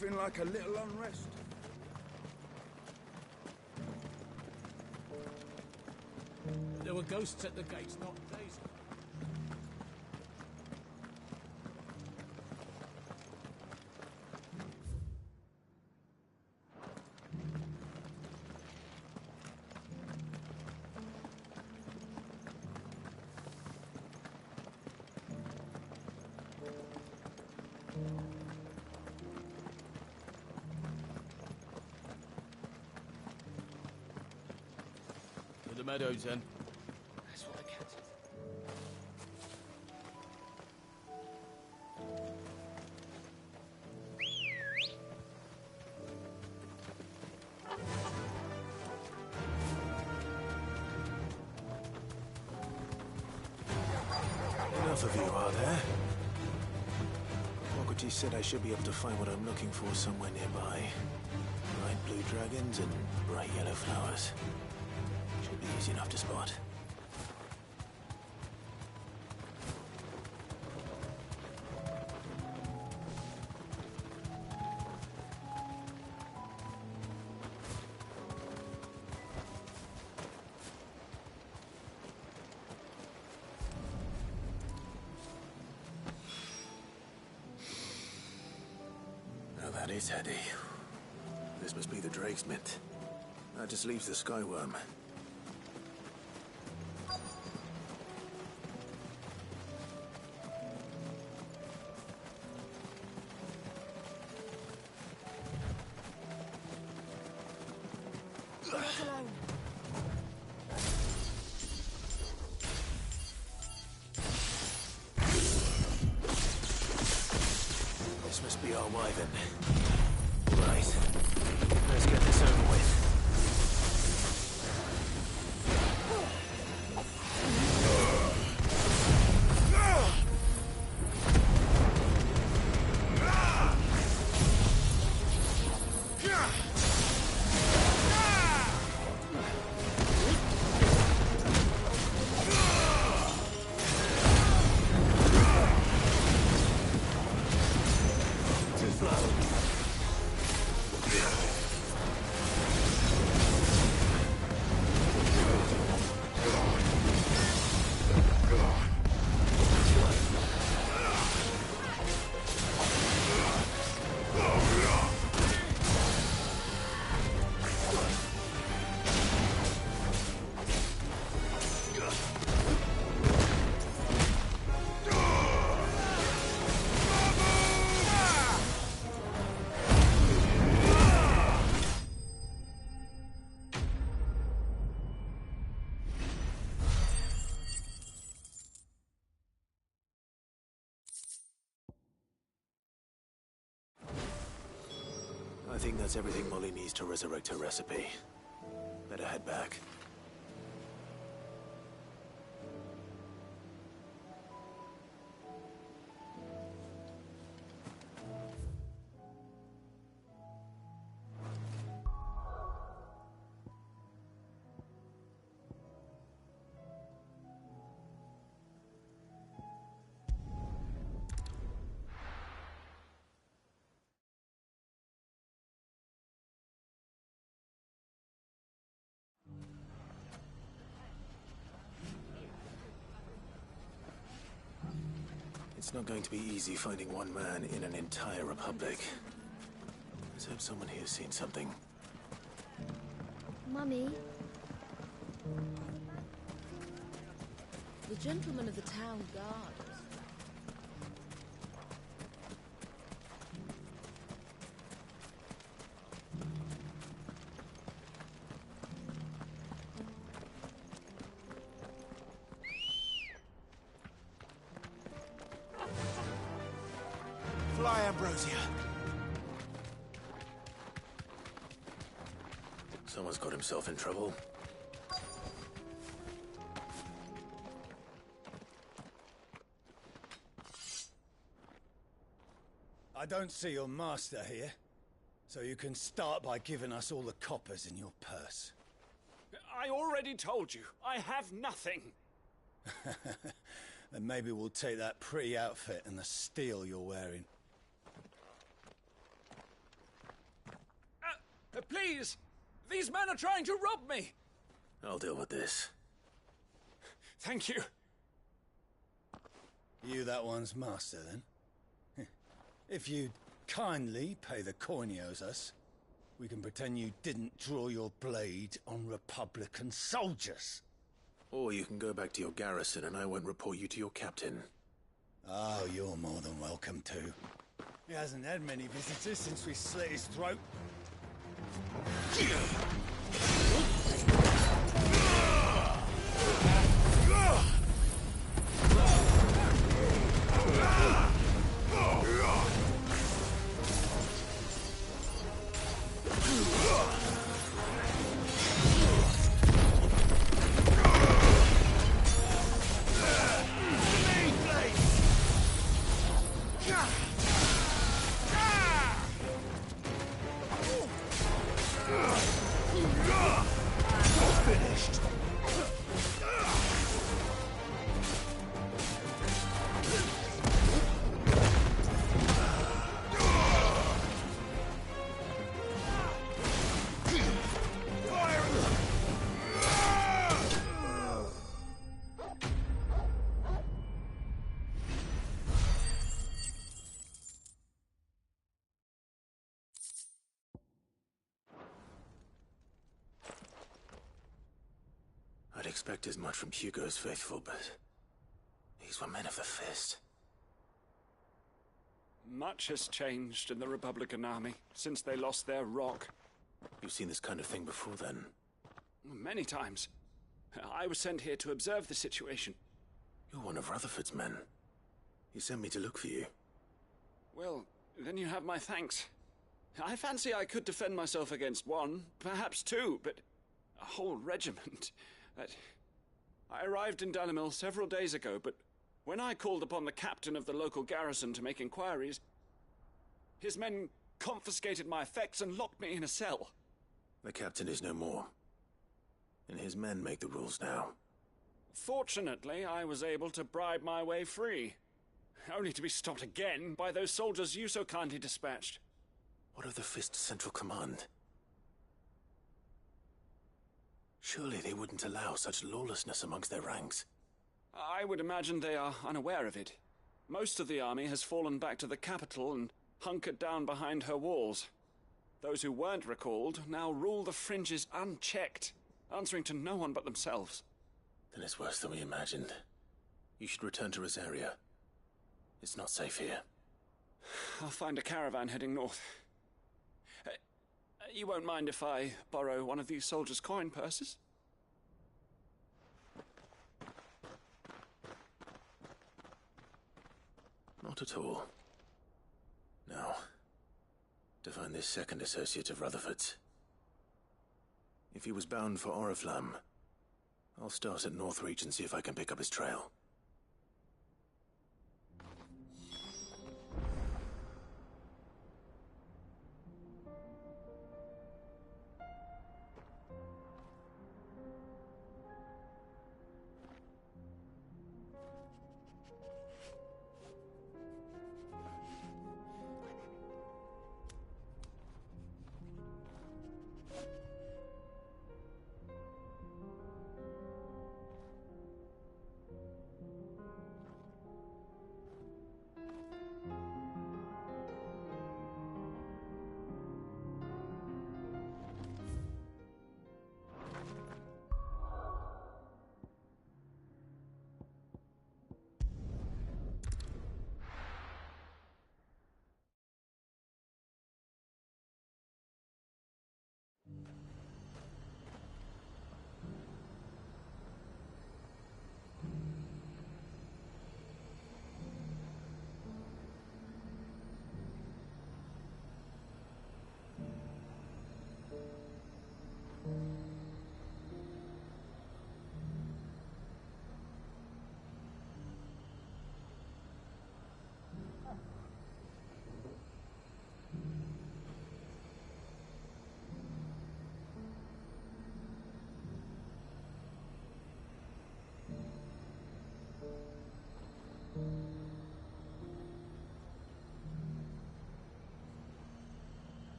nothing like a little unrest. There were ghosts at the gates not days ago. To the meadows, then. That's what I counted. Enough of you, are there? Mokoti said I should be able to find what I'm looking for somewhere nearby. Bright blue dragons and bright yellow flowers. Should be easy enough to spot. Now that is heady. This must be the Drake's Mint. That just leaves the Skyworm. This must be our wyvern. Right. Let's get this over with. I think that's everything Molly needs to resurrect her recipe. Better head back. It's not going to be easy finding one man in an entire republic. Let's hope someone here's seen something. Mummy? The gentleman of the town guard. Fly, Ambrosia! Someone's got himself in trouble. I don't see your master here, so you can start by giving us all the coppers in your purse. I already told you, I have nothing. Then maybe we'll take that pretty outfit and the steel you're wearing. Please! These men are trying to rob me! I'll deal with this. Thank you. You that one's master, then? If you'd kindly pay the coin he owes us, we can pretend you didn't draw your blade on Republican soldiers. Or you can go back to your garrison and I won't report you to your captain. Oh, you're more than welcome to. He hasn't had many visitors since we slit his throat. I'd expect as much from Hugo's faithful, but these were men of the fist. Much has changed in the Republican army since they lost their rock. You've seen this kind of thing before, then? Many times. I was sent here to observe the situation. You're one of Rutherford's men. He sent me to look for you. Well, then you have my thanks. I fancy I could defend myself against one, perhaps two, but a whole regiment. I arrived in Dalimil several days ago, but when I called upon the captain of the local garrison to make inquiries, his men confiscated my effects and locked me in a cell. The captain is no more, and his men make the rules now. Fortunately, I was able to bribe my way free, only to be stopped again by those soldiers you so kindly dispatched. What of the Fist Central Command? Surely they wouldn't allow such lawlessness amongst their ranks. I would imagine they are unaware of it. Most of the army has fallen back to the capital and hunkered down behind her walls. Those who weren't recalled now rule the fringes unchecked, answering to no one but themselves. Then it's worse than we imagined. You should return to Rosaria. It's not safe here. I'll find a caravan heading north. You won't mind if I borrow one of these soldiers' coin purses? Not at all. Now, to find this second associate of Rutherford's. If he was bound for Oriflamme, I'll start at Northreach and see if I can pick up his trail.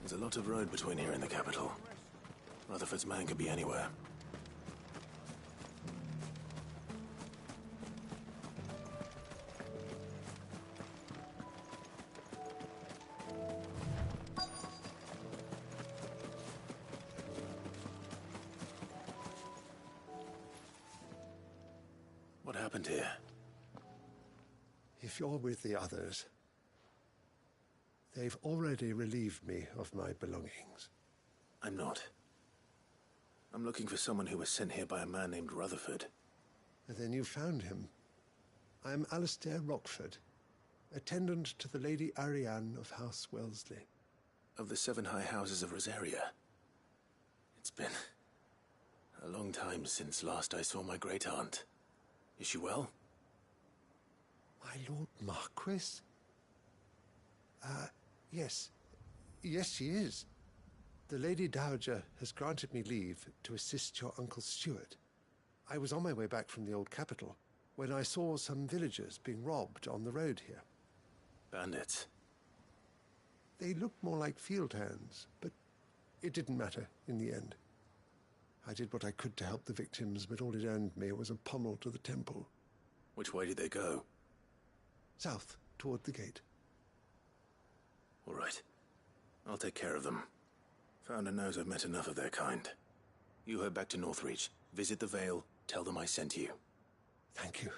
There's a lot of road between here and the capital. Rutherford's man could be anywhere. What happened here? If you're with the others, they've already relieved me of my belongings. I'm not. I'm looking for someone who was sent here by a man named Rutherford. And then you found him. I am Alistair Rockford, attendant to the Lady Ariane of House Wellesley. Of the 7 high houses of Rosaria. It's been a long time since last I saw my great-aunt. Is she well? My Lord Marquis? Yes. Yes, she is. The Lady Dowager has granted me leave to assist your Uncle Stuart. I was on my way back from the old capital when I saw some villagers being robbed on the road here. Bandits? They looked more like field hands, but it didn't matter in the end. I did what I could to help the victims, but all it earned me was a pommel to the temple. Which way did they go? South, toward the gate. All right. I'll take care of them. Founder knows I've met enough of their kind. You head back to Northreach, visit the Vale, tell them I sent you. Thank you.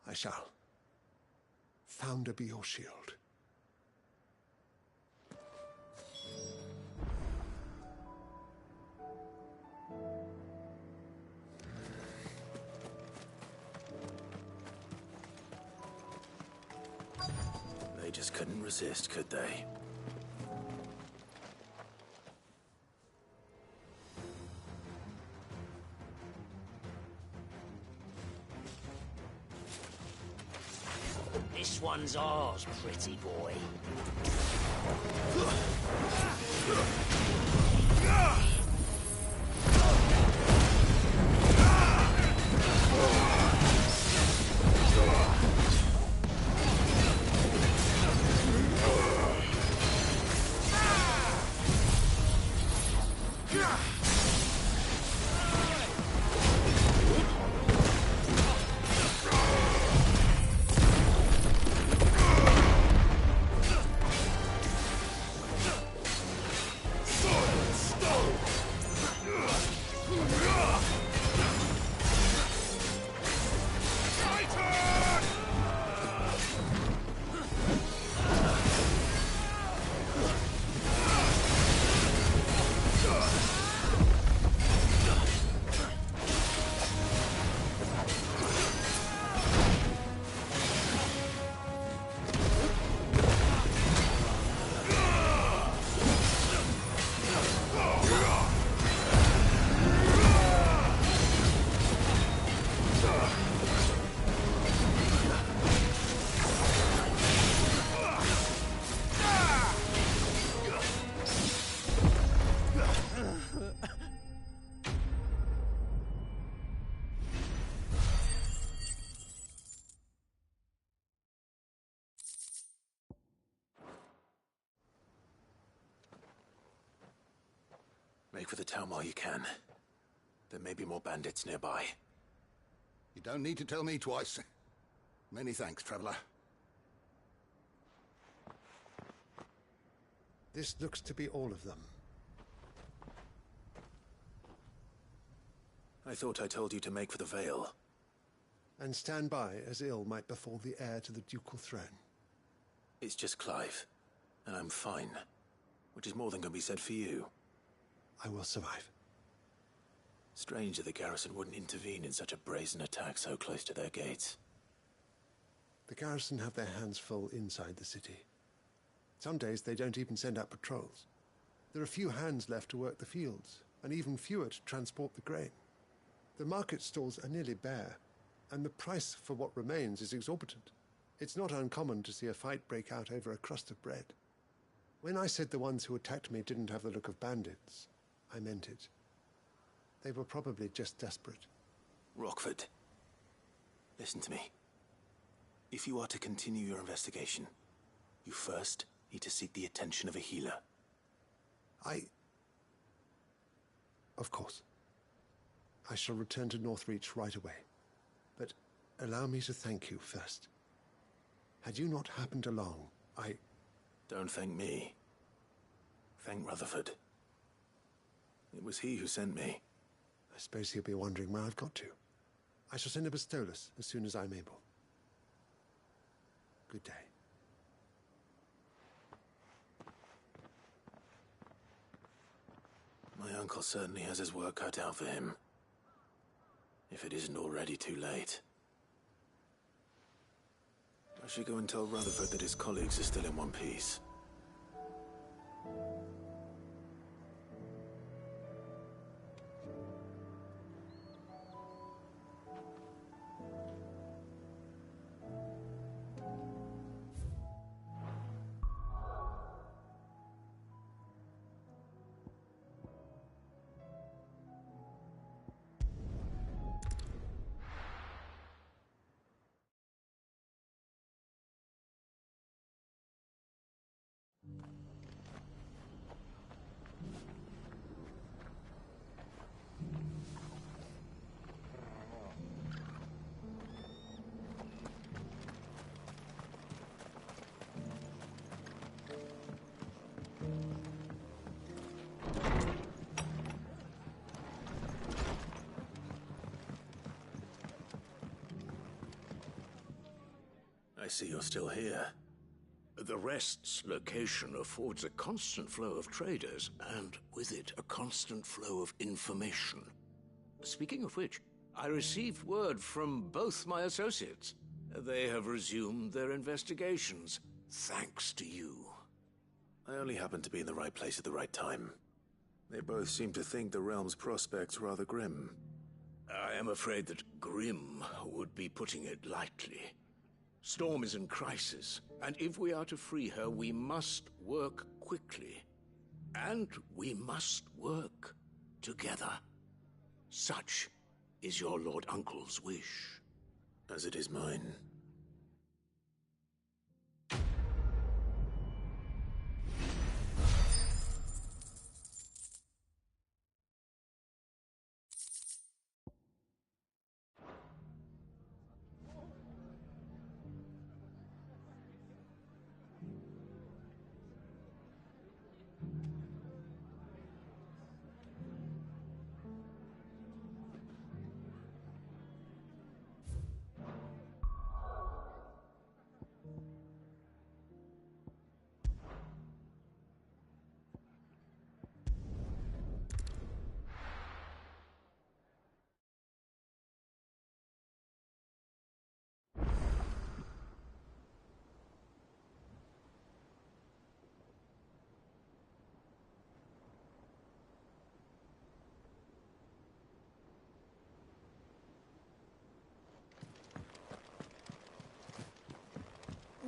I shall. Founder be your shield. They just couldn't resist, could they? This one's ours, pretty boy. Make for the town while you can. There may be more bandits nearby. You don't need to tell me twice. Many thanks, traveler. This looks to be all of them. I thought I told you to make for the Vale. And stand by as ill might befall the heir to the ducal throne. It's just Clive, and I'm fine. Which is more than can be said for you. I will survive. Strange that the garrison wouldn't intervene in such a brazen attack so close to their gates. The garrison have their hands full inside the city. Some days they don't even send out patrols. There are few hands left to work the fields, and even fewer to transport the grain. The market stalls are nearly bare, and the price for what remains is exorbitant. It's not uncommon to see a fight break out over a crust of bread. When I said the ones who attacked me didn't have the look of bandits, I meant it. They were probably just desperate. Rockford, listen to me. If you are to continue your investigation, you first need to seek the attention of a healer. Of course. I shall return to Northreach right away. But allow me to thank you first. Had you not happened along, Don't thank me. Thank Rutherford. It was he who sent me. I suppose he'll be wondering where I've got to. I shall send a Bistolus as soon as I'm able. Good day. My uncle certainly has his work cut out for him. If it isn't already too late. I should go and tell Rutherford that his colleagues are still in one piece. I see you're still here. The Rest's location affords a constant flow of traders, and with it, a constant flow of information. Speaking of which, I received word from both my associates. They have resumed their investigations, thanks to you. I only happened to be in the right place at the right time. They both seem to think the realm's prospects rather grim. I am afraid that grim would be putting it lightly. Storm is in crisis, and if we are to free her, we must work quickly. And we must work together. Such is your Lord Uncle's wish. As it is mine.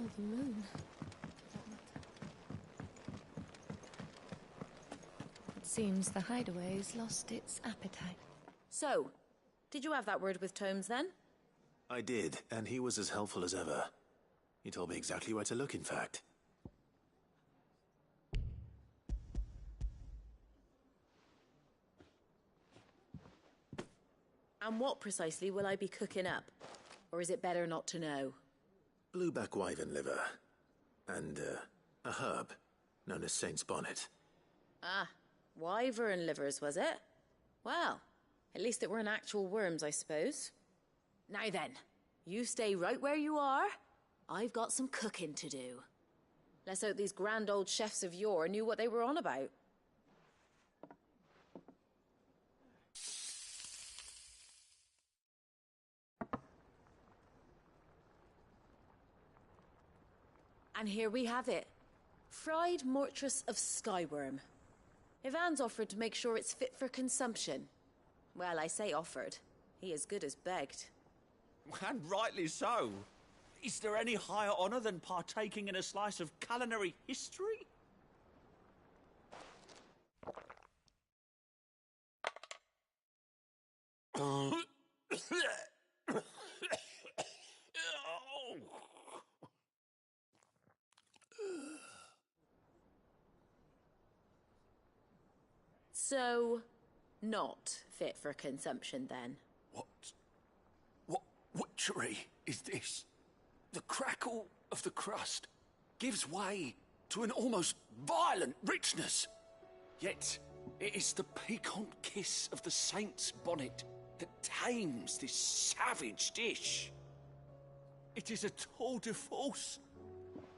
Oh, the moon. It seems the hideaway's lost its appetite. So, did you have that word with Tomes then? I did, and he was as helpful as ever. He told me exactly where to look, in fact. And what precisely will I be cooking up? Or is it better not to know? Blueback wyvern liver. And, a herb known as Saint's Bonnet. Ah, wyvern livers, was it? Well, at least it weren't actual worms, I suppose. Now then, you stay right where you are. I've got some cooking to do. Let's hope these grand old chefs of yore knew what they were on about. And here we have it. Fried mortress of skyworm. Ivan's offered to make sure it's fit for consumption. Well, I say offered. He as good as begged. And rightly so. Is there any higher honor than partaking in a slice of culinary history? So, not fit for consumption then? What witchery is this? The crackle of the crust gives way to an almost violent richness. Yet, it is the piquant kiss of the saint's bonnet that tames this savage dish. It is a tour de force,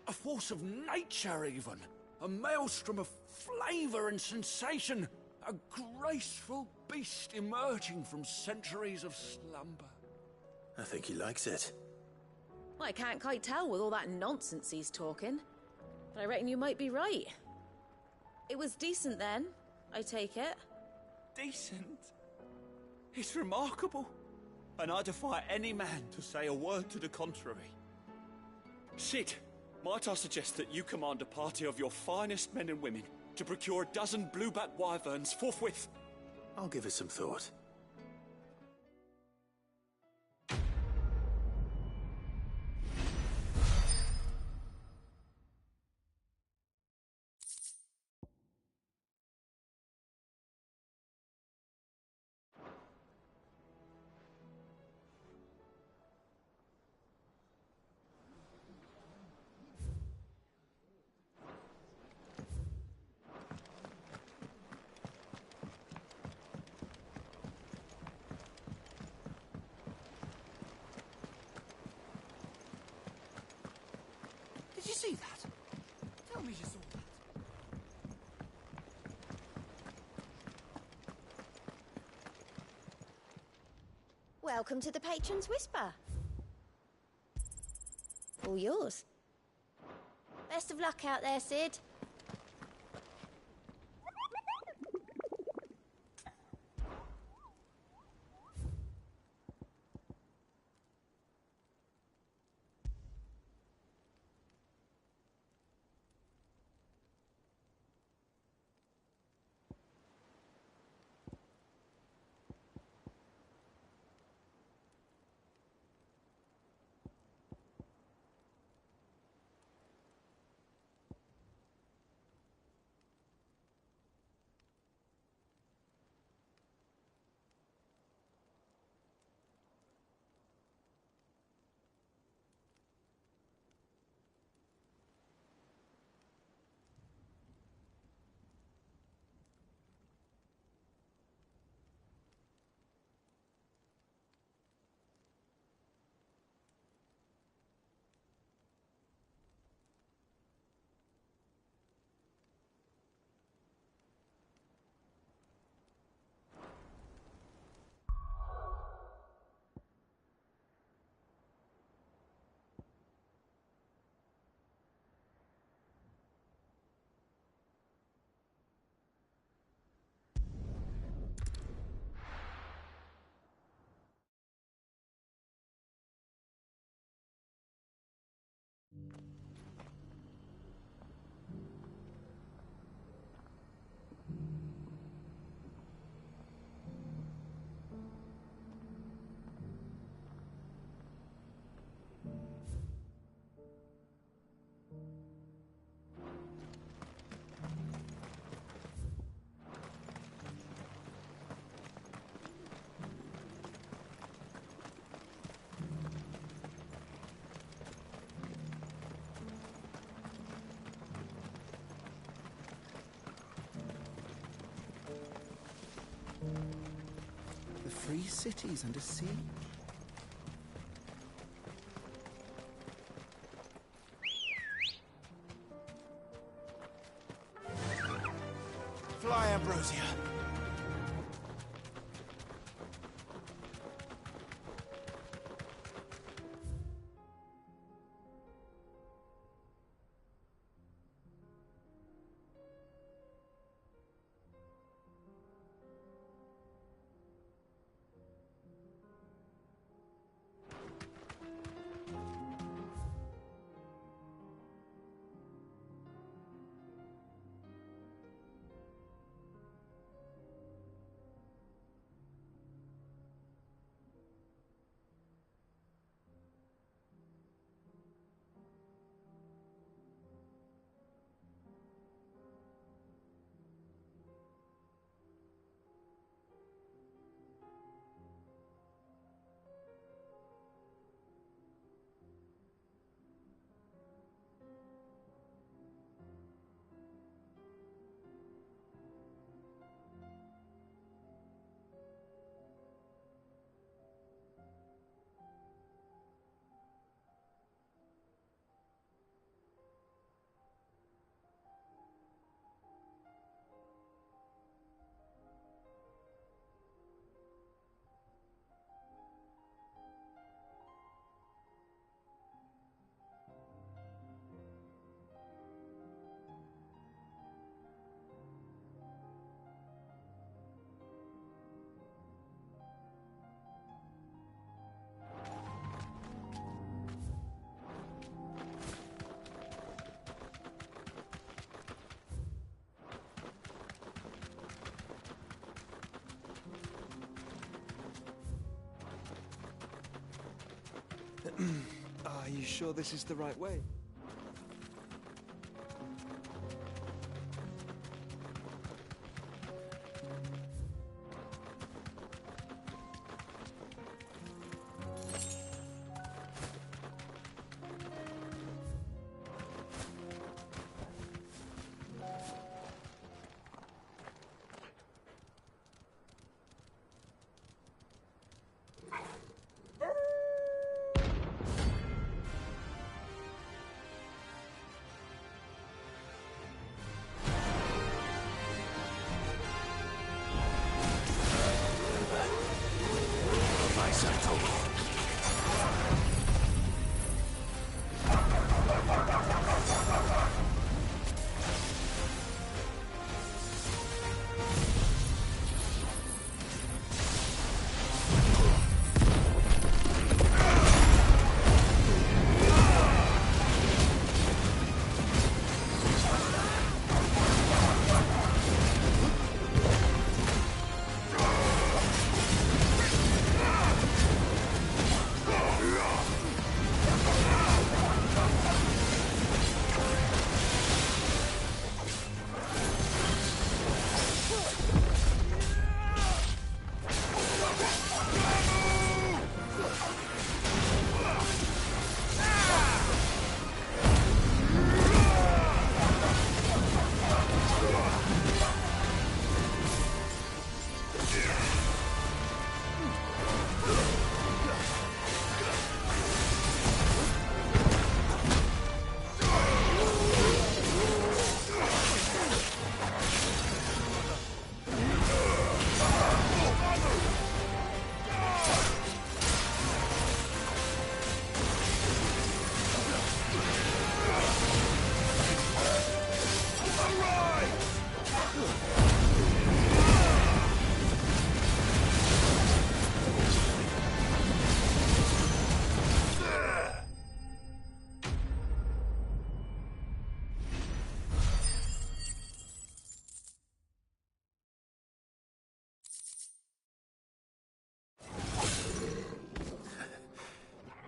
a force of nature even, a maelstrom of flavour and sensation, a graceful beast emerging from centuries of slumber. I think he likes it. Well, I can't quite tell with all that nonsense he's talking, but I reckon you might be right. It was decent then, I take it. Decent? It's remarkable, and I defy any man to say a word to the contrary. Sid, might I suggest that you command a party of your finest men and women to procure a dozen blueback wyverns forthwith? I'll give it some thought. Did you see that? Tell me you saw that. Welcome to the Patron's Whisper. All yours. Best of luck out there, Sid. The free city's under siege. Fly, Ambrosia. Are you sure this is the right way?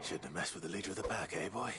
Shouldn't have messed with the leader of the pack, eh, boy?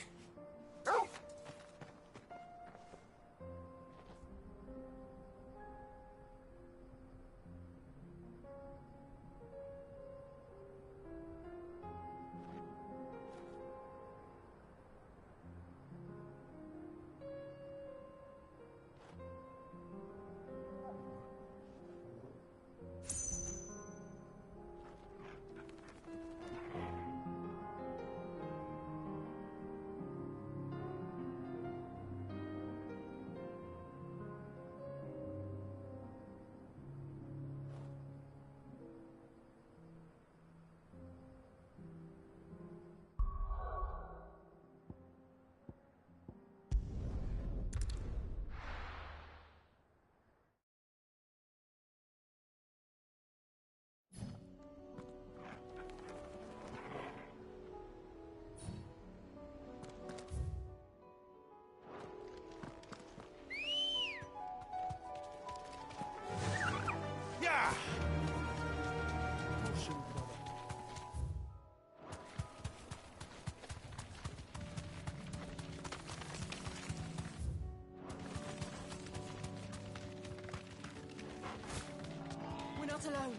We're not alone.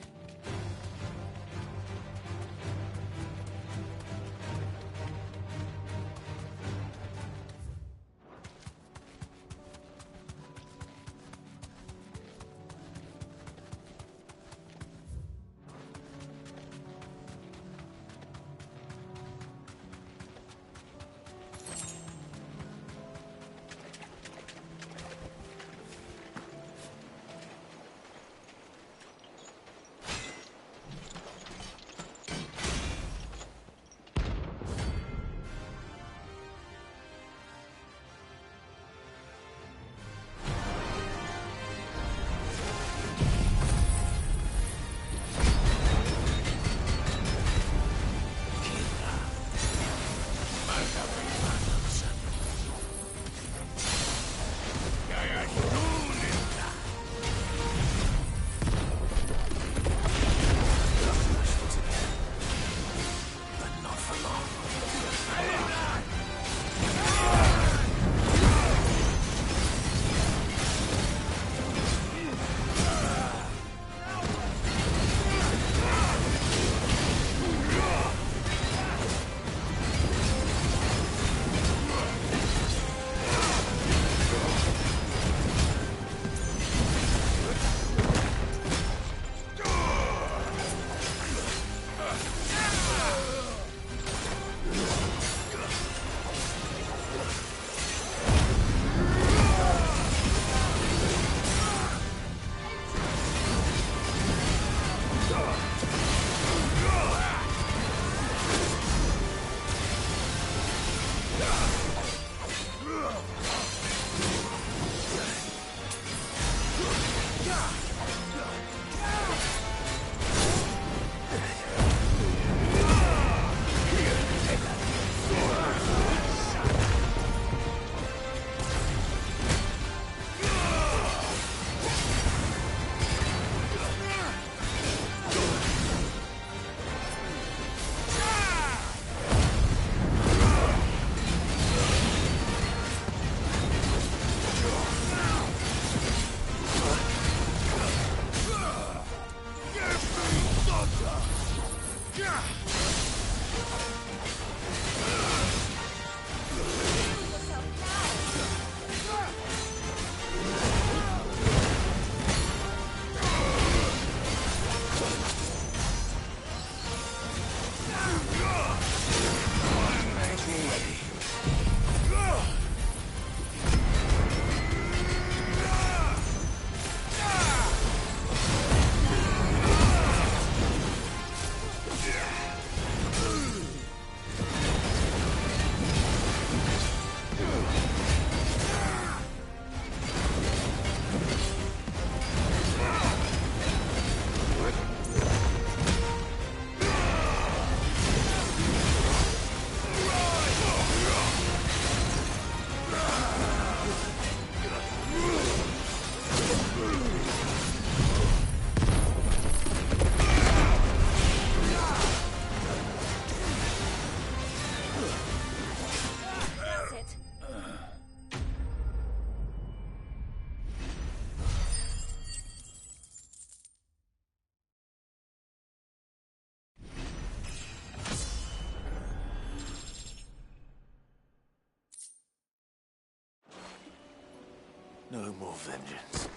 No more vengeance.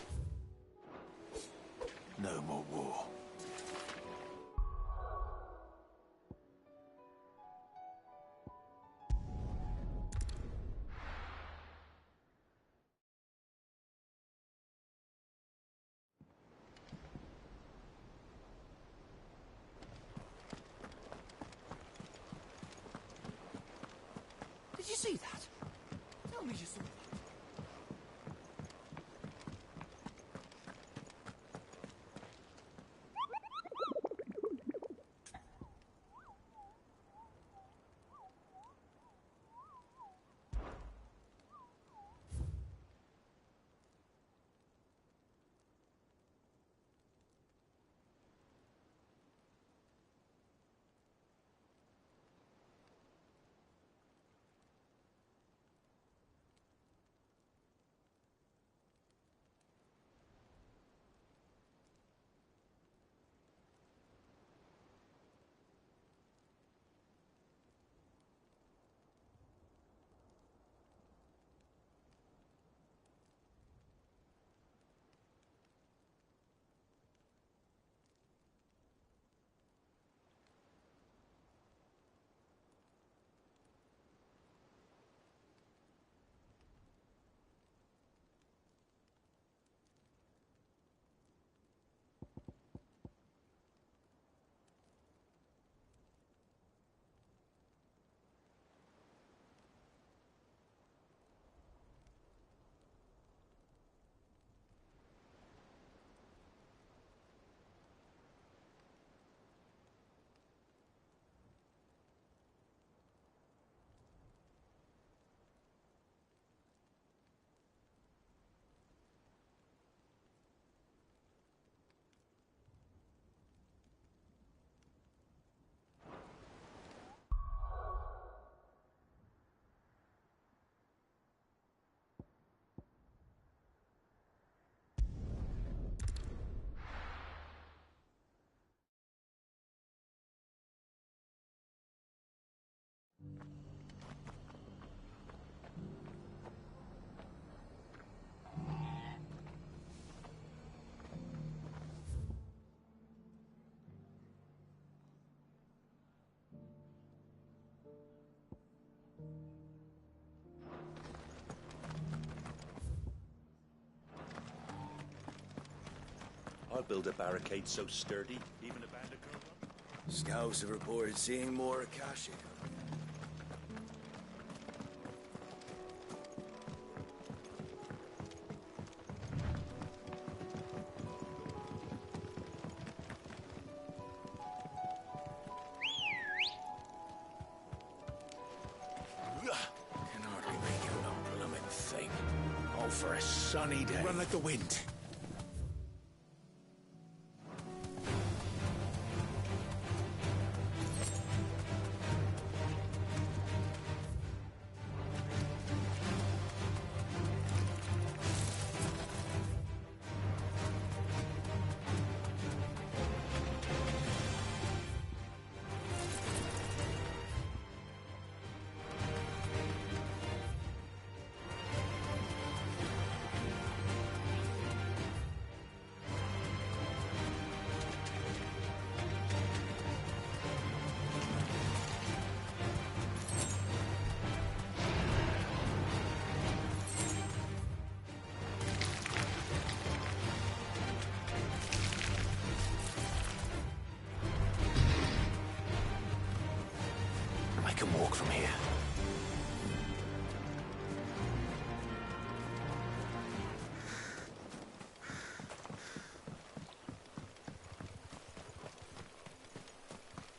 No more war. Did you see that? Tell me you saw that. I'll build a barricade so sturdy, even a band of girls. Scouts have reported seeing more Akashic. for a sunny day. Run like the wind. I can walk from here.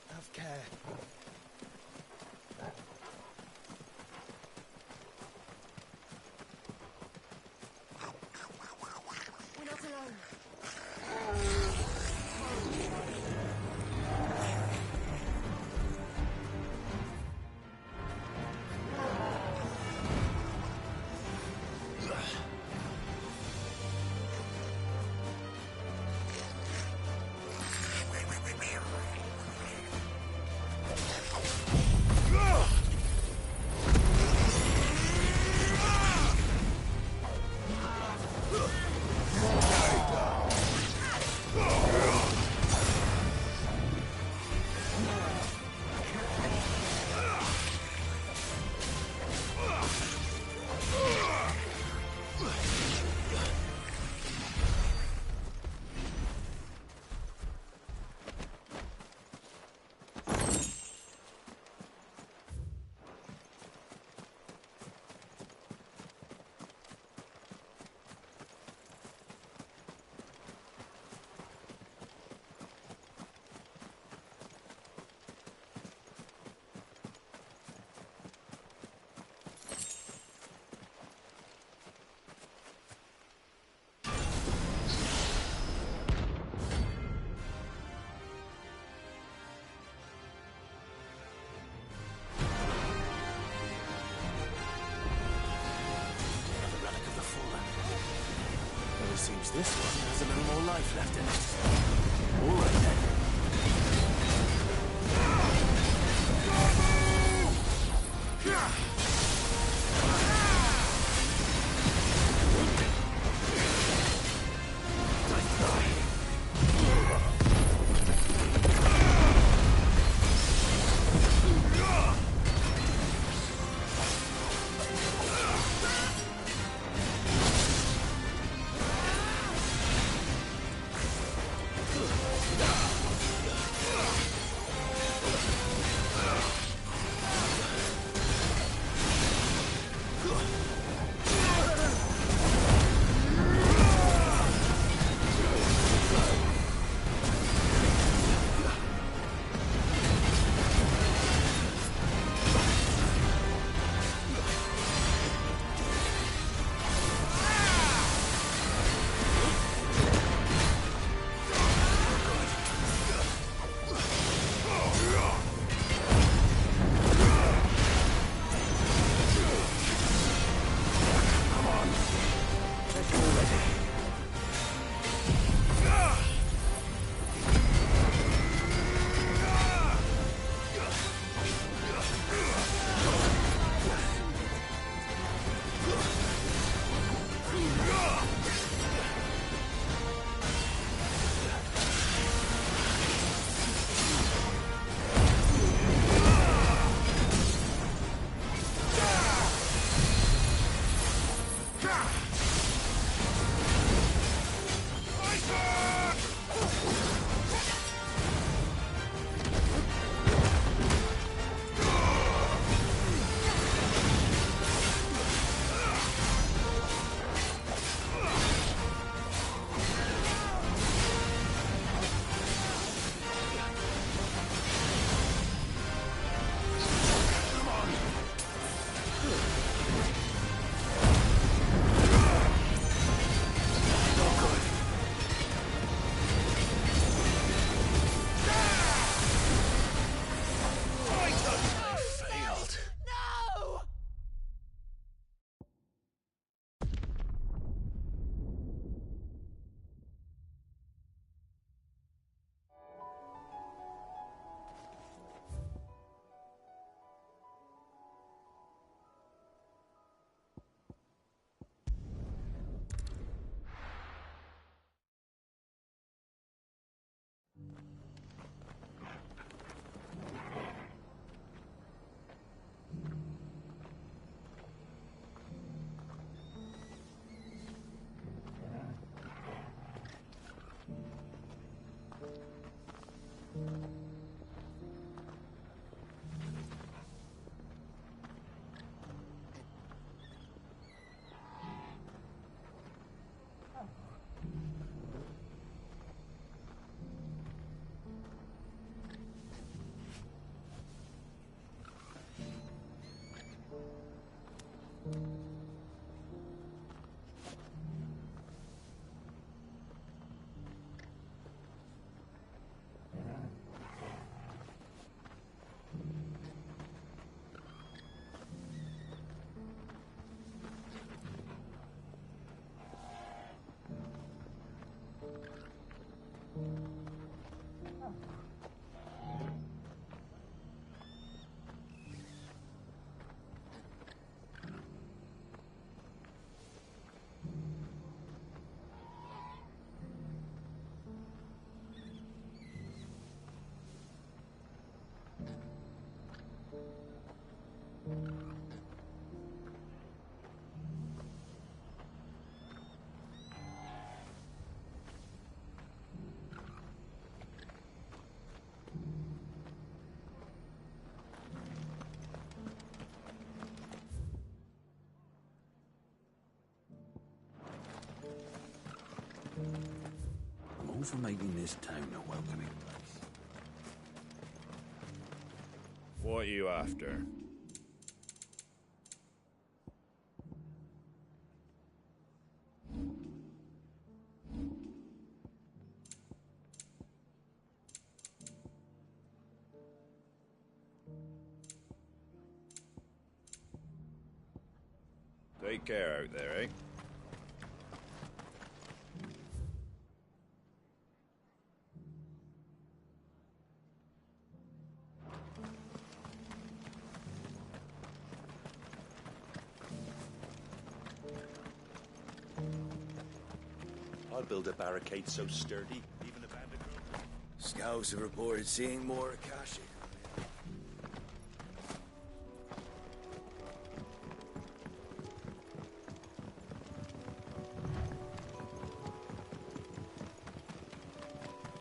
Have care. We're not alone. Seems this one has a little more life left in it. All right then. for making this town a welcoming place. What are you after? Take care out there, eh? I'll build a barricade so sturdy, even a bandit. Scouts have reported seeing more Akashi.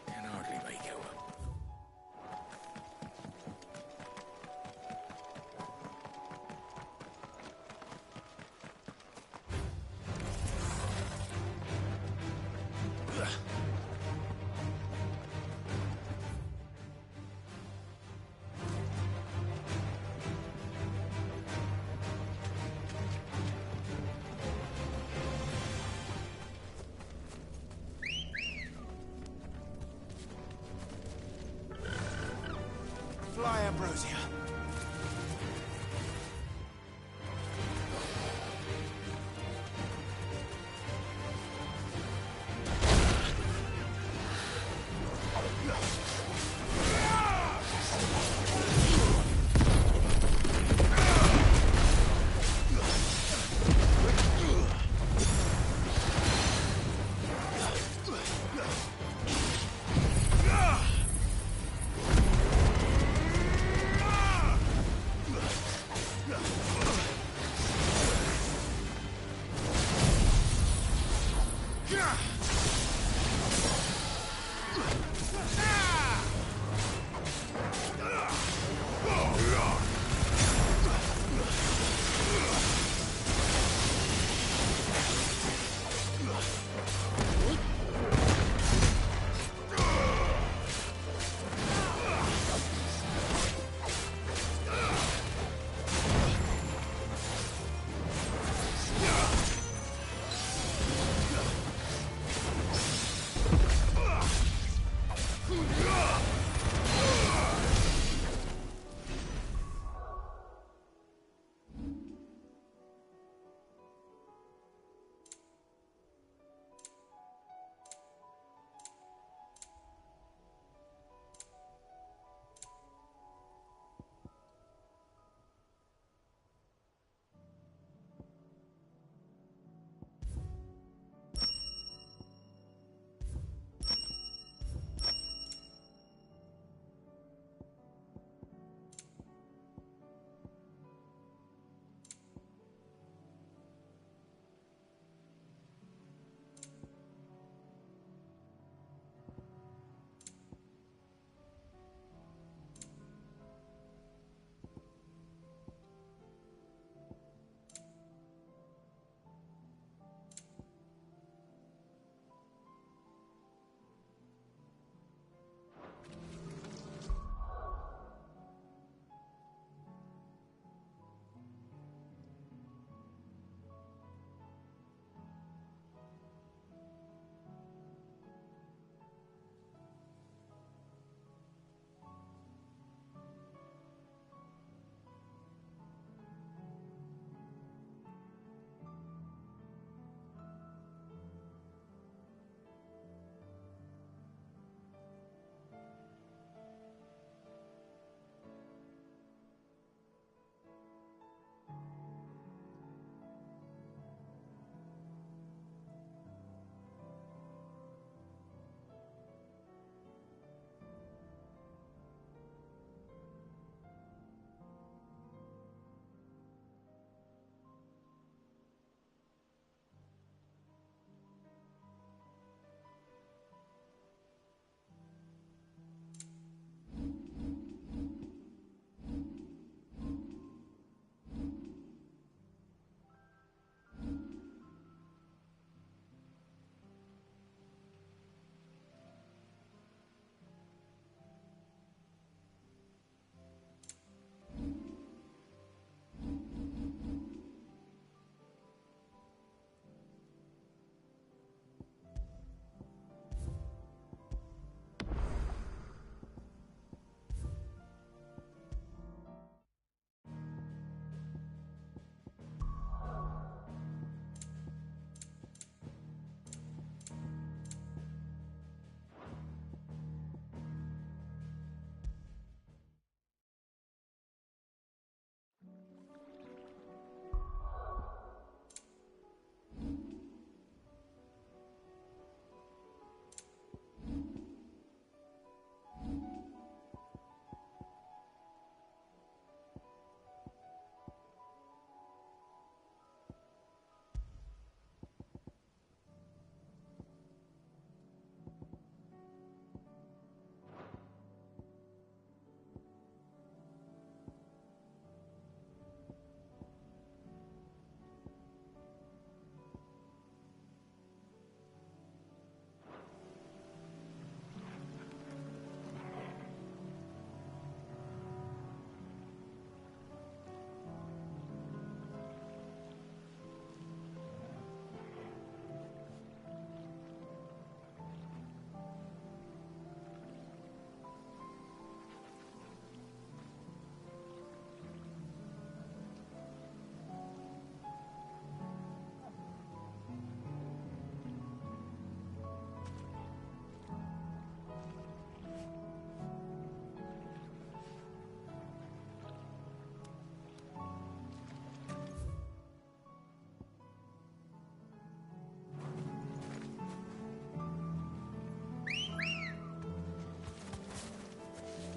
Can hardly make out. Fly, Ambrosia.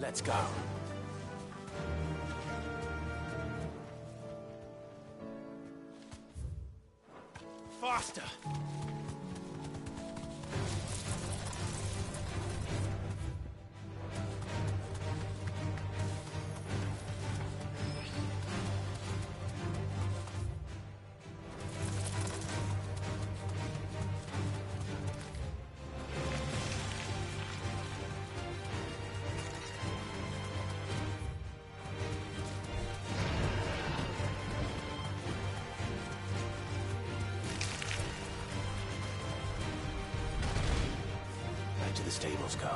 Let's go. Faster! Back to the stables, go.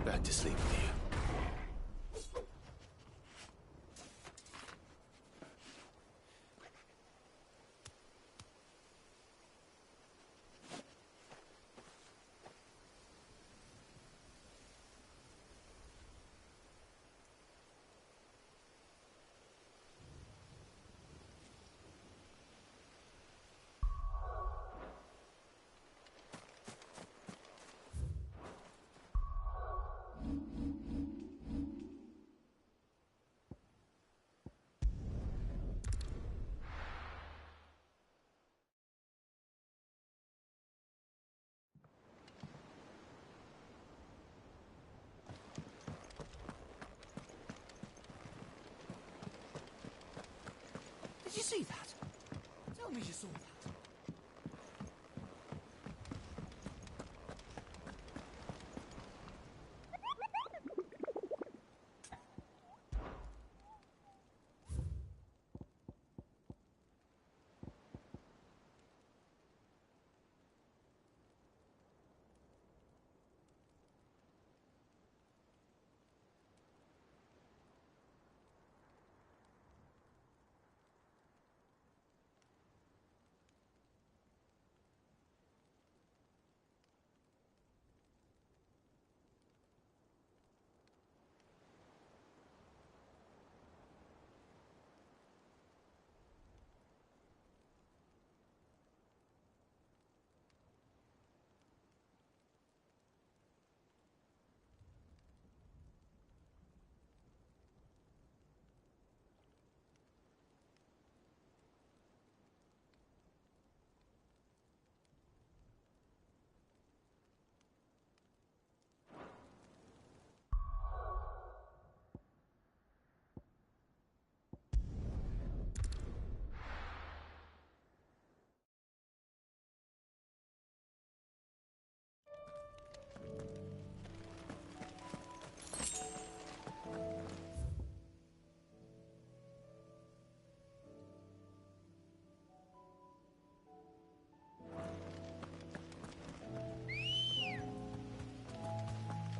Back to sleep with you. Did you see that? Tell me you saw that.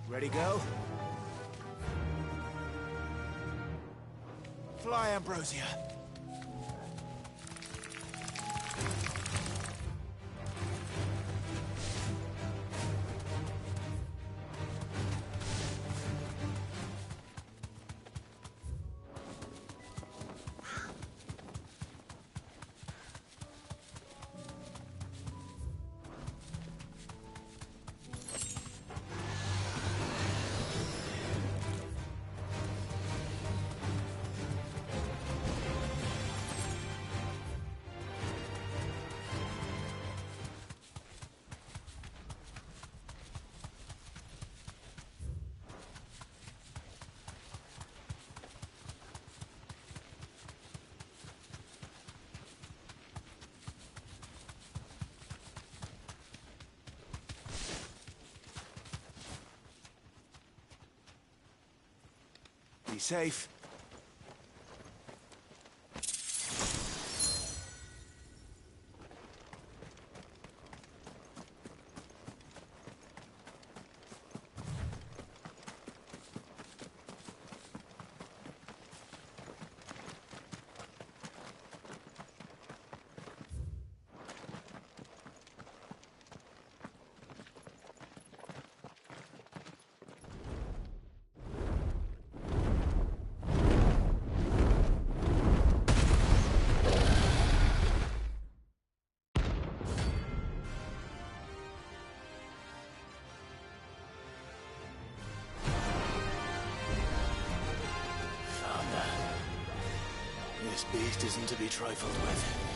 Ready, go? Fly, Ambrosia. Be safe. This beast isn't to be trifled with.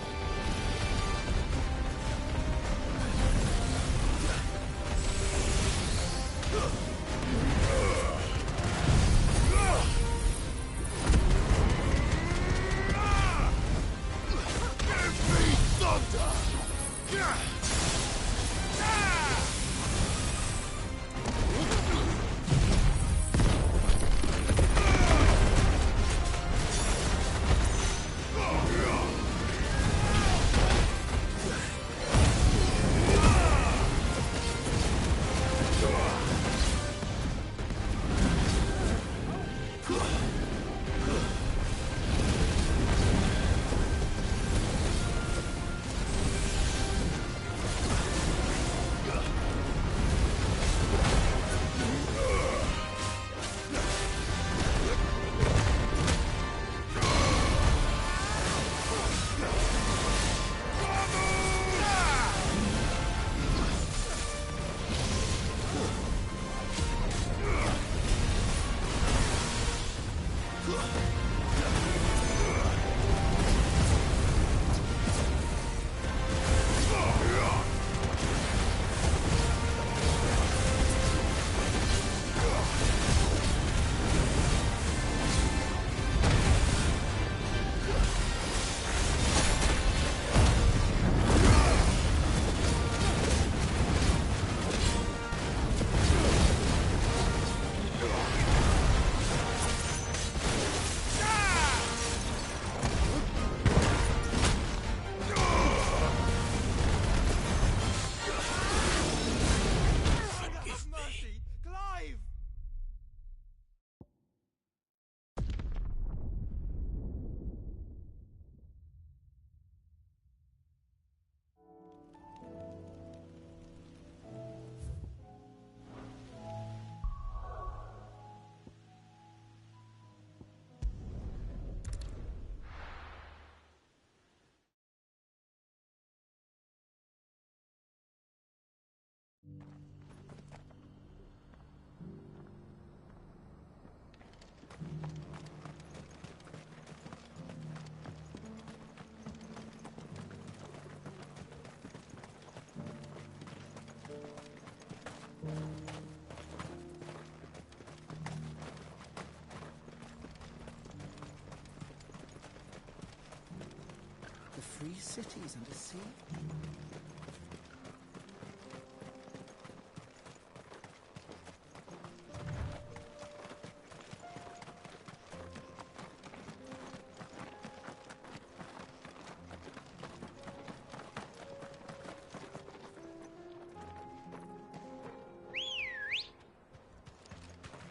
3 cities and a sea?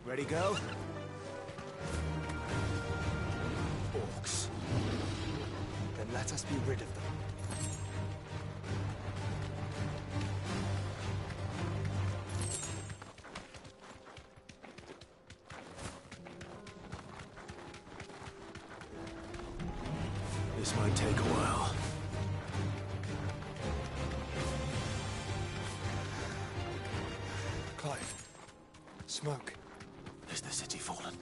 Ready, go? Orcs. Then let us be rid of them. This might take a while. Clive. Smoke. Is the city fallen?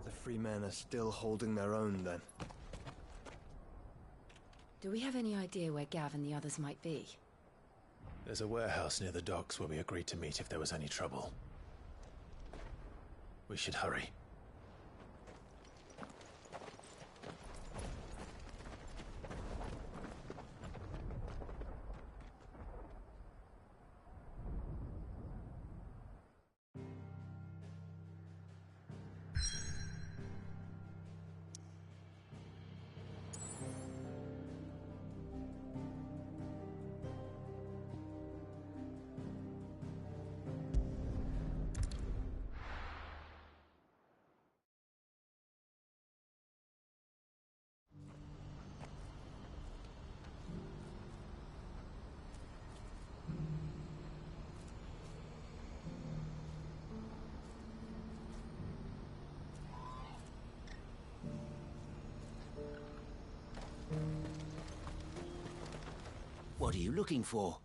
The free men are still holding their own, then. Do we have any idea where Gav and the others might be? There's a warehouse near the docks where we agreed to meet if there was any trouble. We should hurry. What are you looking for?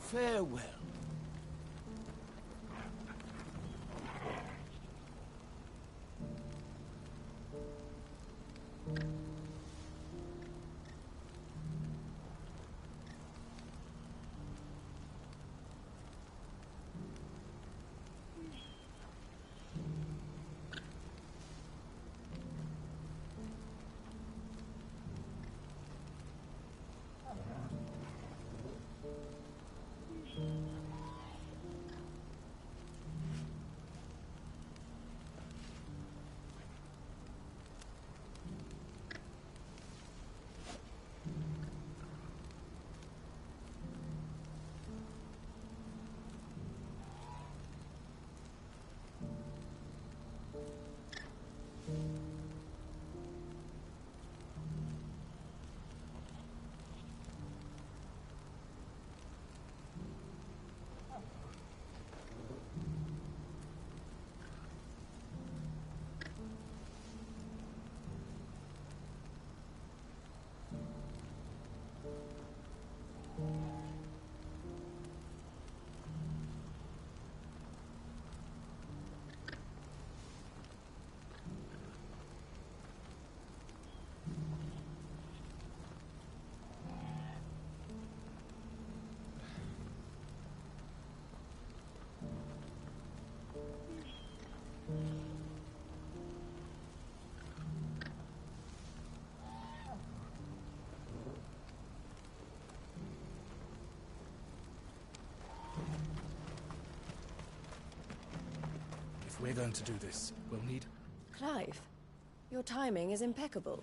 Farewell. If we're going to do this, we'll need... Clive, your timing is impeccable.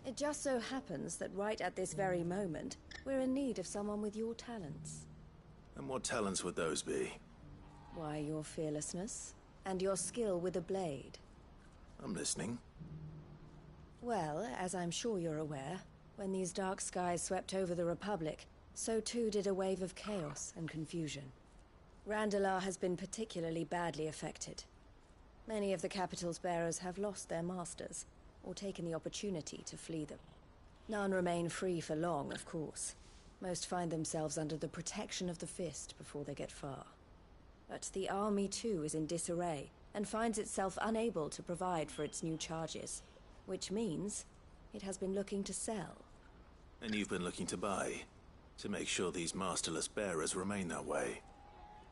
It just so happens that right at this very moment, we're in need of someone with your talents. And what talents would those be? Why, your fearlessness, and your skill with a blade. I'm listening. Well, as I'm sure you're aware, when these dark skies swept over the Republic, so too did a wave of chaos and confusion. Randalar has been particularly badly affected. Many of the capital's bearers have lost their masters, or taken the opportunity to flee them. None remain free for long, of course. Most find themselves under the protection of the Fist before they get far. But the army too is in disarray, and finds itself unable to provide for its new charges. Which means it has been looking to sell. And you've been looking to buy, to make sure these masterless bearers remain that way.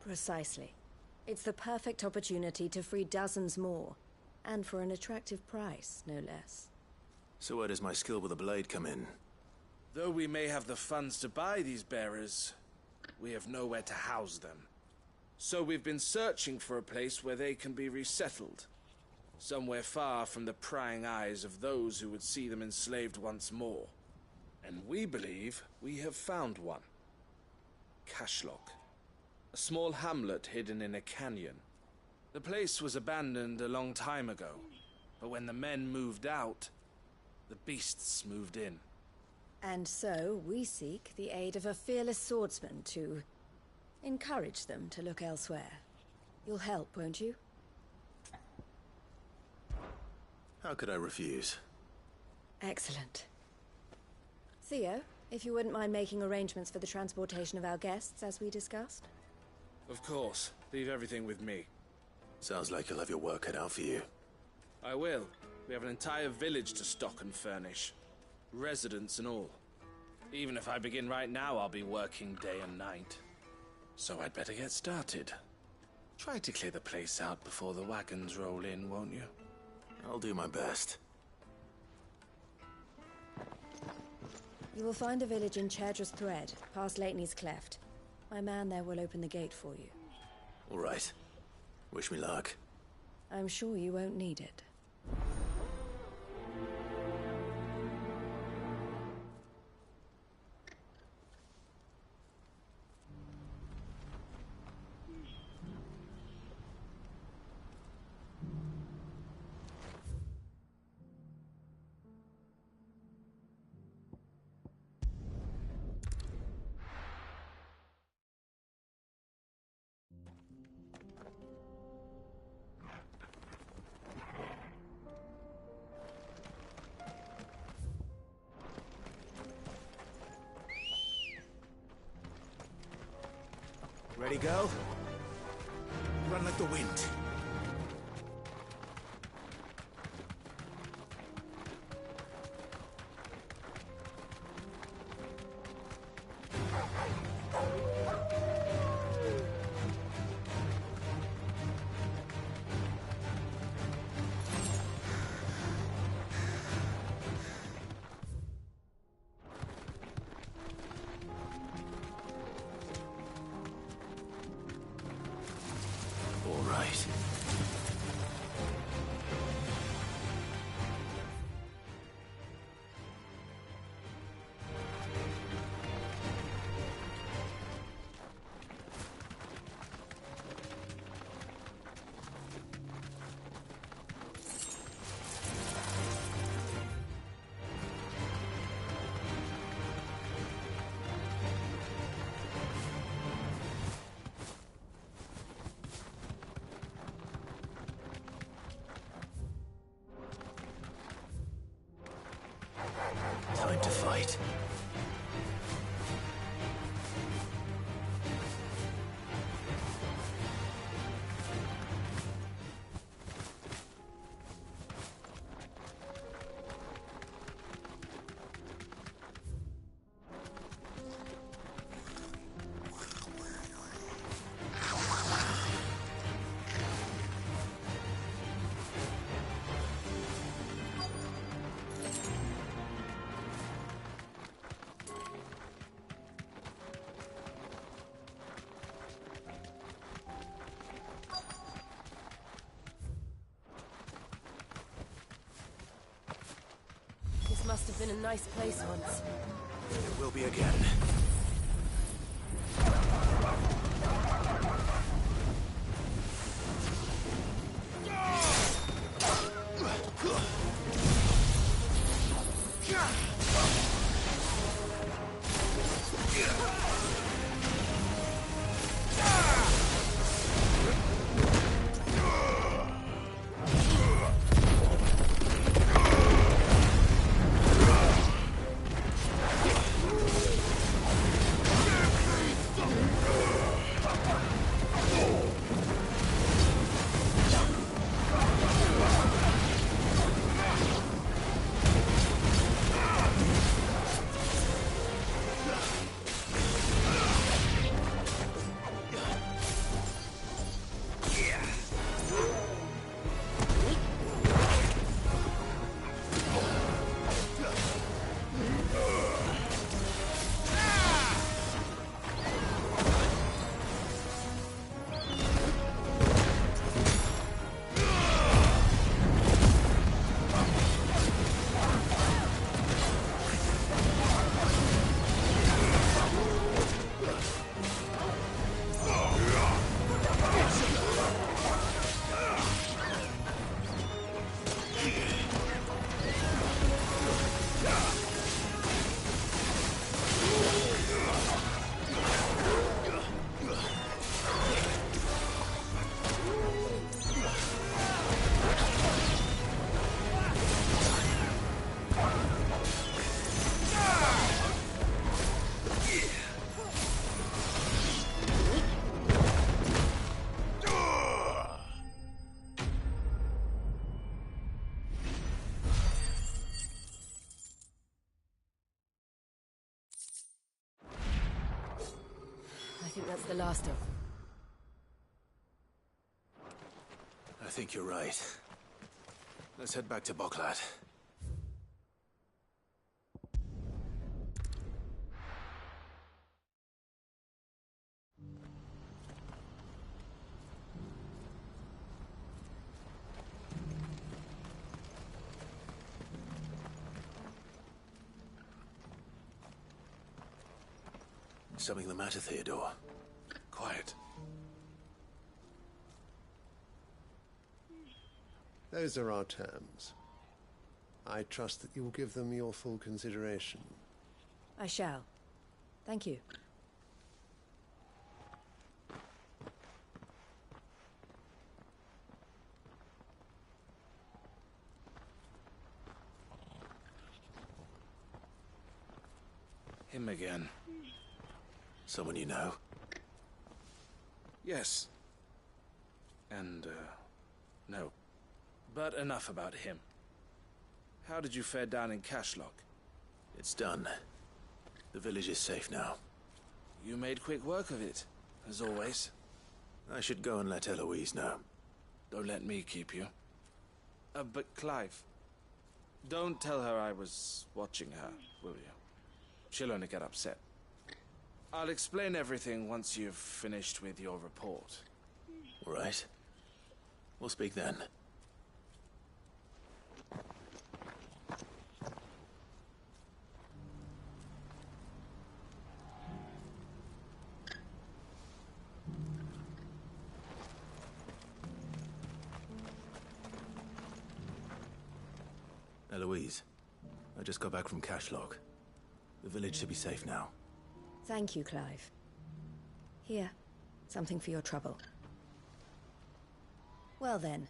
Precisely. It's the perfect opportunity to free dozens more, and for an attractive price, no less. So where does my skill with a blade come in? Though we may have the funds to buy these bearers, we have nowhere to house them. So we've been searching for a place where they can be resettled. Somewhere far from the prying eyes of those who would see them enslaved once more. And we believe we have found one. Cashlock. A small hamlet hidden in a canyon. The place was abandoned a long time ago, but when the men moved out, the beasts moved in. And so we seek the aid of a fearless swordsman to encourage them to look elsewhere. You'll help, won't you? How could I refuse? Excellent. Theo, if you wouldn't mind making arrangements for the transportation of our guests, as we discussed. Of course. Leave everything with me. Sounds like you'll have your work cut out for you. I will. We have an entire village to stock and furnish. Residents and all. Even if I begin right now, I'll be working day and night. So I'd better get started. Try to clear the place out before the wagons roll in, won't you? I'll do my best. You will find a village in Chedra's Thread, past Lateney's Cleft. My man there will open the gate for you. All right. Wish me luck. I'm sure you won't need it. Ready, go? Run like the wind. Time to fight. This must have been a nice place once. It will be again. think that's the last of... I think you're right. Let's head back to Boklat. Something the matter, Theodore? Quiet. Those are our terms. I trust that you will give them your full consideration. I shall. Thank you. Him again. Someone you know? Yes. And, no. But enough about him. How did you fare down in Cashlock? It's done. The village is safe now. You made quick work of it, as always. I should go and let Eloise know. Don't let me keep you. But Clive, don't tell her I was watching her, will you? She'll only get upset. I'll explain everything once you've finished with your report. All right. We'll speak then. Eloise, I just got back from Cashlock. The village should be safe now. Thank you, Clive. Here, something for your trouble. Well then,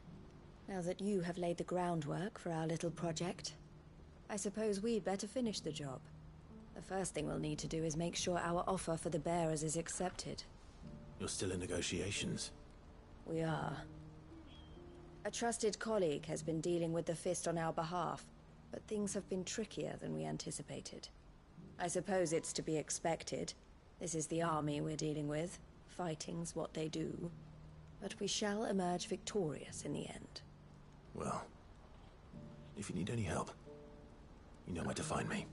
now that you have laid the groundwork for our little project, I suppose we'd better finish the job. The first thing we'll need to do is make sure our offer for the bearers is accepted. You're still in negotiations? We are. A trusted colleague has been dealing with the Fist on our behalf, but things have been trickier than we anticipated. I suppose it's to be expected. This is the army we're dealing with. Fighting's what they do. But we shall emerge victorious in the end. Well, if you need any help, you know where to find me.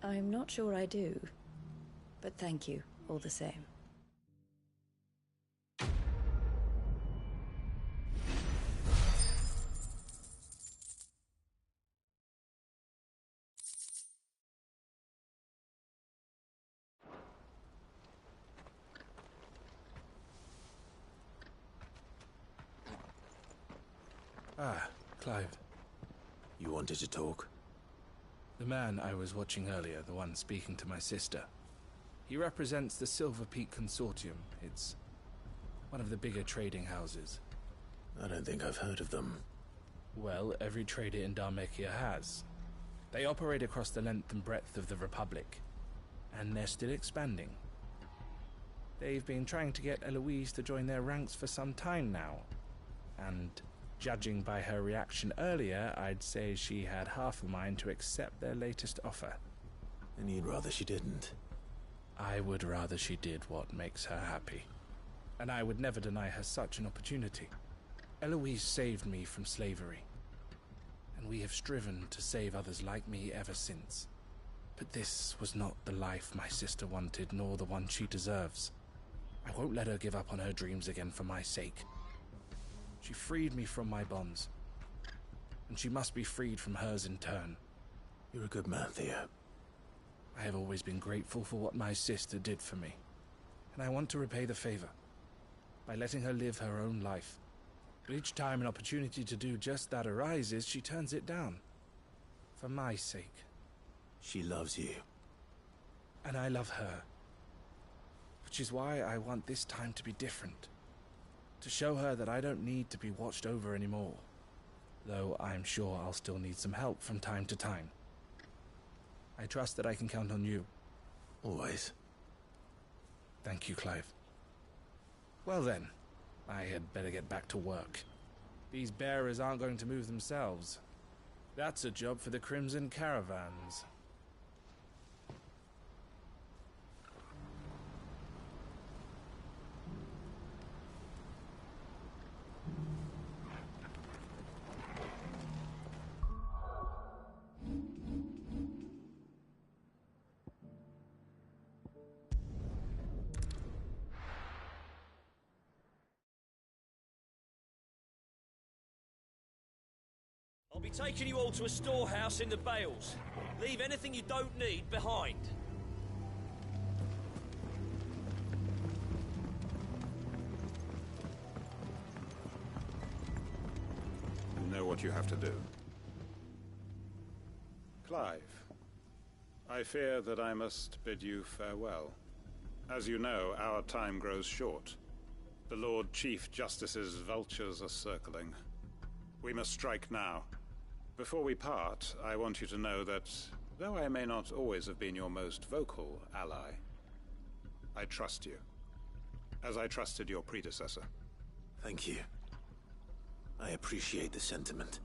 I'm not sure I do. But thank you, all the same. Ah, Clive. You wanted to talk? The man I was watching earlier, the one speaking to my sister. He represents the Silver Peak Consortium. It's one of the bigger trading houses. I don't think I've heard of them. Well, every trader in Dharmekia has. They operate across the length and breadth of the Republic, and they're still expanding. They've been trying to get Eloise to join their ranks for some time now, and judging by her reaction earlier, I'd say she had half a mind to accept their latest offer. And you'd rather she didn't? I would rather she did what makes her happy. And I would never deny her such an opportunity. Eloise saved me from slavery, and we have striven to save others like me ever since. But this was not the life my sister wanted, nor the one she deserves. I won't let her give up on her dreams again for my sake. She freed me from my bonds, and she must be freed from hers in turn. You're a good man, Theo. I have always been grateful for what my sister did for me, and I want to repay the favor by letting her live her own life. But each time an opportunity to do just that arises, she turns it down. For my sake. She loves you. And I love her. Which is why I want this time to be different. To show her that I don't need to be watched over anymore. Though I'm sure I'll still need some help from time to time. I trust that I can count on you. Always. Thank you, Clive. Well then, I had better get back to work. These bearers aren't going to move themselves. That's a job for the Crimson Caravans. I'll be taking you all to a storehouse in the Bales. Leave anything you don't need behind. You know what you have to do. Clive, I fear that I must bid you farewell. As you know, our time grows short. The Lord Chief Justice's vultures are circling. We must strike now. Before we part, I want you to know that, though I may not always have been your most vocal ally, I trust you, as I trusted your predecessor. Thank you. I appreciate the sentiment,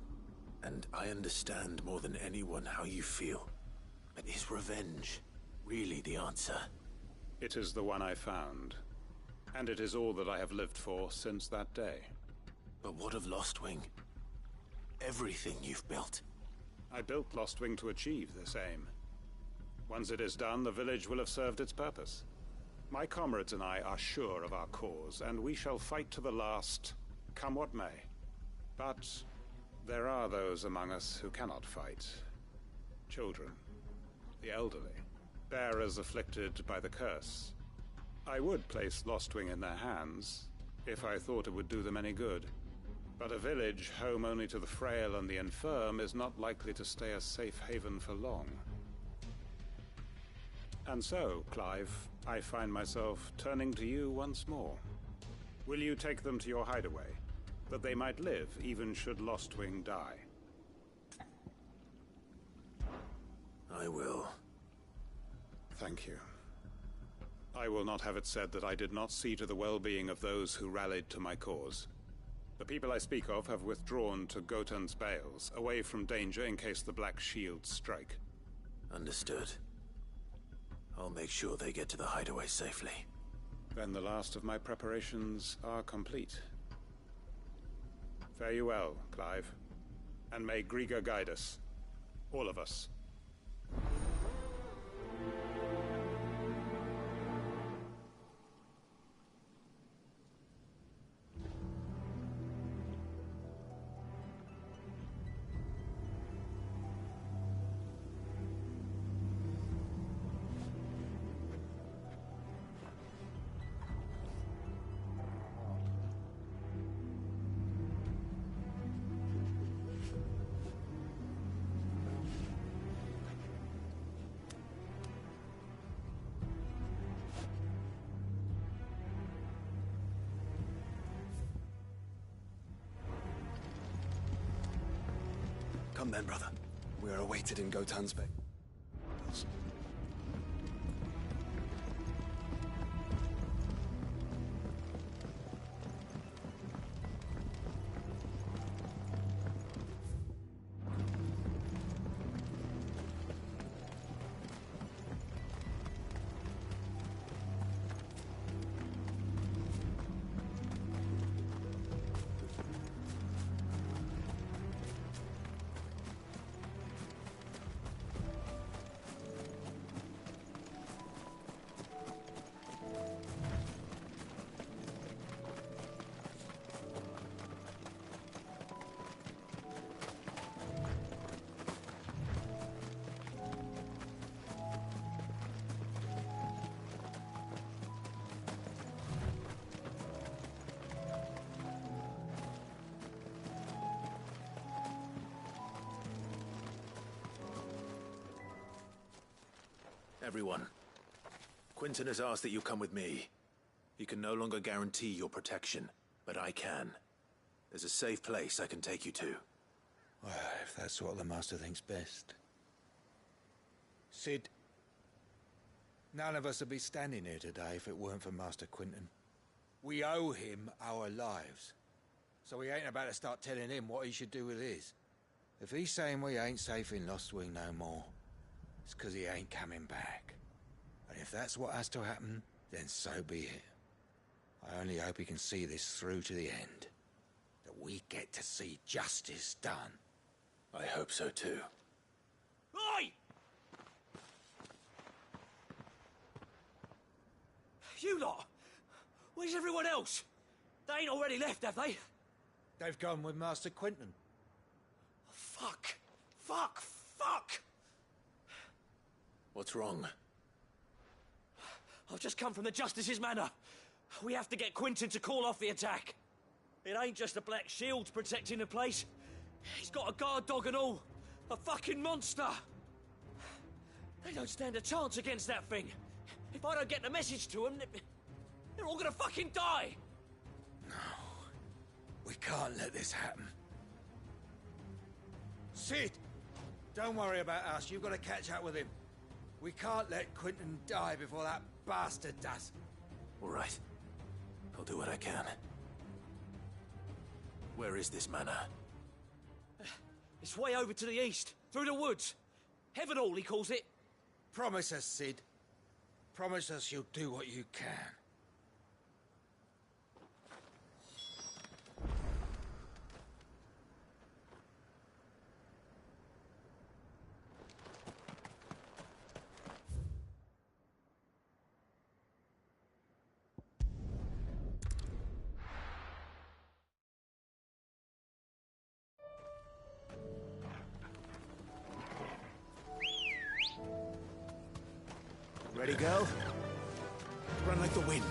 and I understand more than anyone how you feel. But is revenge really the answer? It is the one I found, and it is all that I have lived for since that day. But what of Lostwing? Everything you've built. I built Lostwing to achieve this aim. Once it is done, the village will have served its purpose. My comrades and I are sure of our cause, and we shall fight to the last, come what may. But there are those among us who cannot fight. Children, the elderly, bearers afflicted by the curse. I would place Lostwing in their hands, if I thought it would do them any good. But a village home only to the frail and the infirm is not likely to stay a safe haven for long. And so, Clive, I find myself turning to you once more. Will you take them to your hideaway, that they might live even should Lostwing die? I will. Thank you. I will not have it said that I did not see to the well-being of those who rallied to my cause. The people I speak of have withdrawn to Gotan's Bales, away from danger in case the Black Shields strike. Understood. I'll make sure they get to the hideaway safely. Then the last of my preparations are complete. Fare you well, Clive. And may Griga guide us. All of us. Come then, brother. We are awaited in Gotan's Bay. Everyone, Quinton has asked that you come with me. He can no longer guarantee your protection, but I can. There's a safe place I can take you to. Well, if that's what the Master thinks best. Sid, none of us would be standing here today if it weren't for Master Quinton. We owe him our lives. So we ain't about to start telling him what he should do with his. If he's saying we ain't safe in Lostwing no more, it's 'cause he ain't coming back. And if that's what has to happen, then so be it. I only hope he can see this through to the end. That we get to see justice done. I hope so too. Oi! You lot! Where's everyone else? They ain't already left, have they? They've gone with Master Quinton. Fuck! Fuck! Fuck! What's wrong? I've just come from the Justice's manor. We have to get Quentin to call off the attack. It ain't just the Black Shields protecting the place. He's got a guard dog and all. A fucking monster. They don't stand a chance against that thing. If I don't get the message to them, they're all gonna fucking die. We can't let this happen. Sid! Don't worry about us. You've got to catch up with him. We can't let Quentin die before that bastard does. All right. I'll do what I can. Where is this manor? It's way over to the east, through the woods. Heaven Hall, he calls it. Promise us, Sid. Promise us you'll do what you can. Ready, girl? Run like the wind.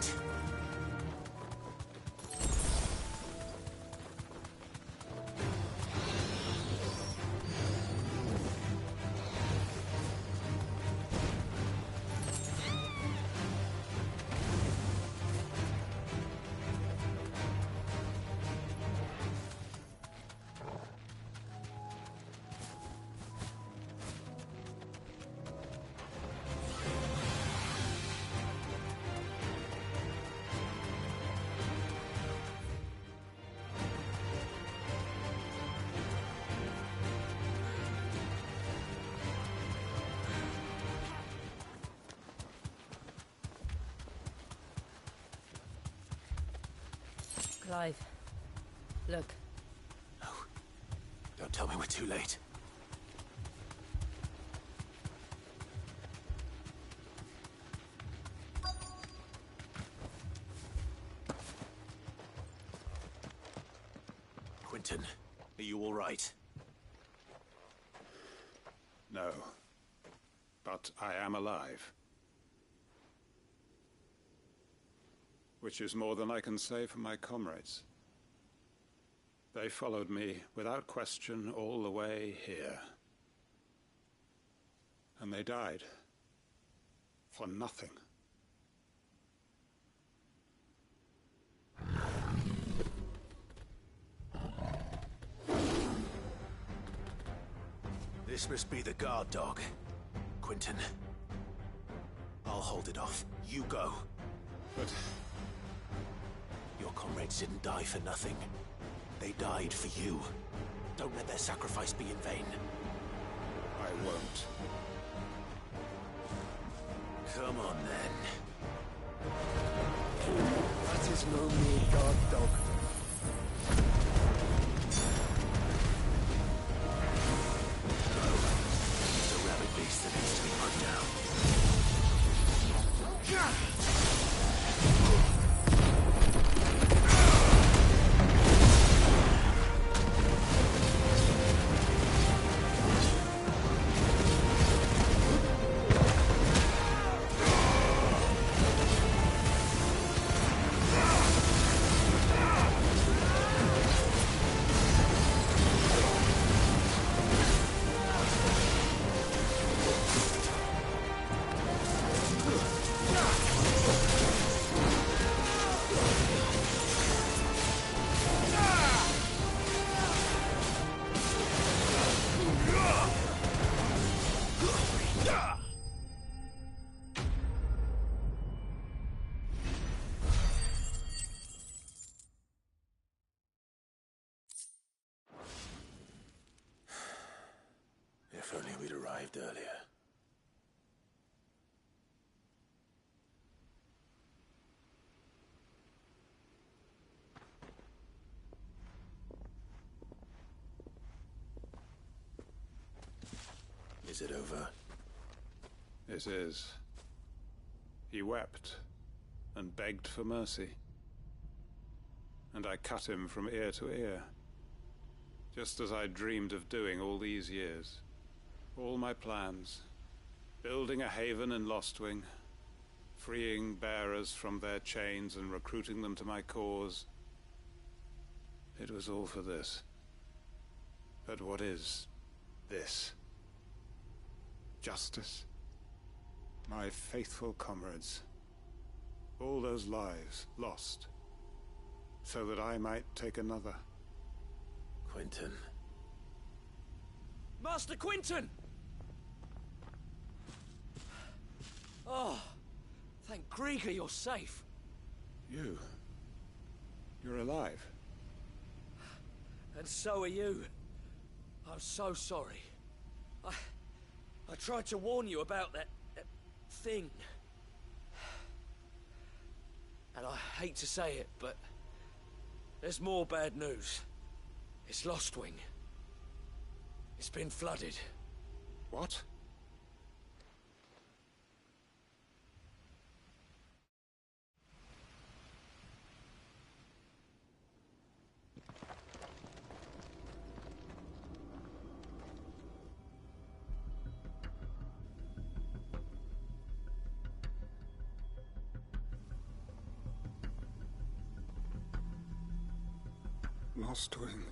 Clive, look. No. Don't tell me we're too late. Quentin, are you all right? No. But I am alive. Which is more than I can say for my comrades. They followed me without question all the way here. And they died. For nothing. This must be the guard dog. Quentin. I'll hold it off. You go. But... your comrades didn't die for nothing. They died for you. Don't let their sacrifice be in vain. I won't. Come on, then. That is no mere guard dog. No. It's a rabid beast that needs to be put down. If only we'd arrived earlier. Is it over? It is. He wept and begged for mercy. And I cut him from ear to ear. Just as I dreamed of doing all these years. All my plans. Building a haven in Lostwing. Freeing bearers from their chains and recruiting them to my cause. It was all for this. But what is this? Justice? My faithful comrades. All those lives lost. So that I might take another. Quentin. Master Quentin! Oh, thank Grieger you're safe. You're alive. And so are you. I'm so sorry. I tried to warn you about that thing. And I hate to say it, but there's more bad news. It's Lostwing. It's been flooded. What? Lostwing.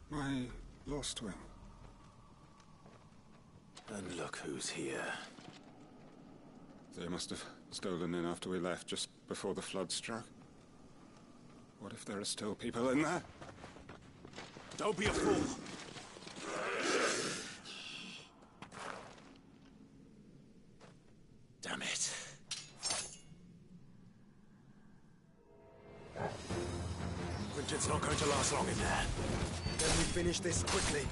My Lostwing. And look who's here. They must have stolen in after we left, just before the flood struck. What if there are still people in there? Don't be a fool! Damn it. Quentin's not going to last long in there. Then we finish this quickly.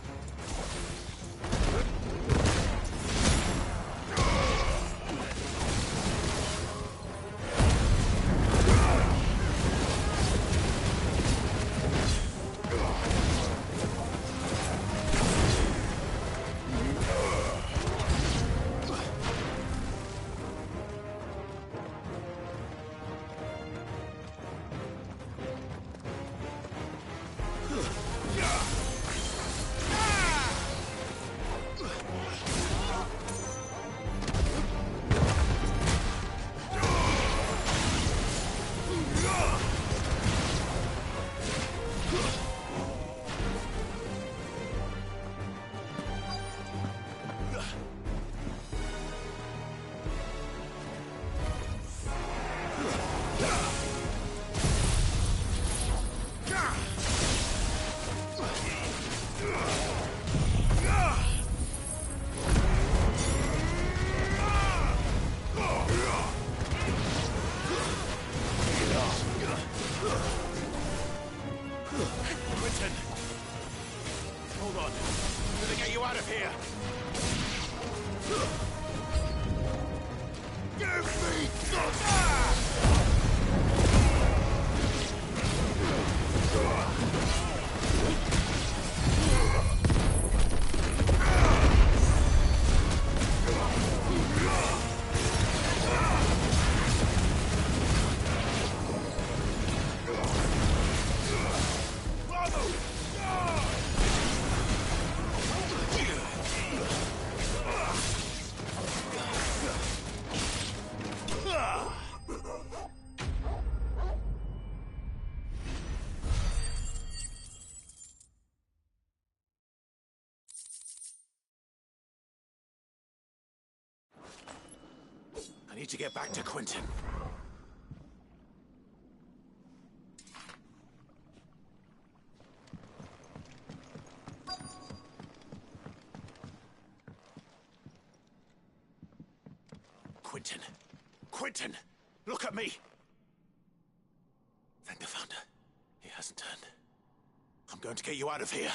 I need to get back to Quentin. Quentin! Quentin! Look at me! Thank the Founder. He hasn't turned. I'm going to get you out of here.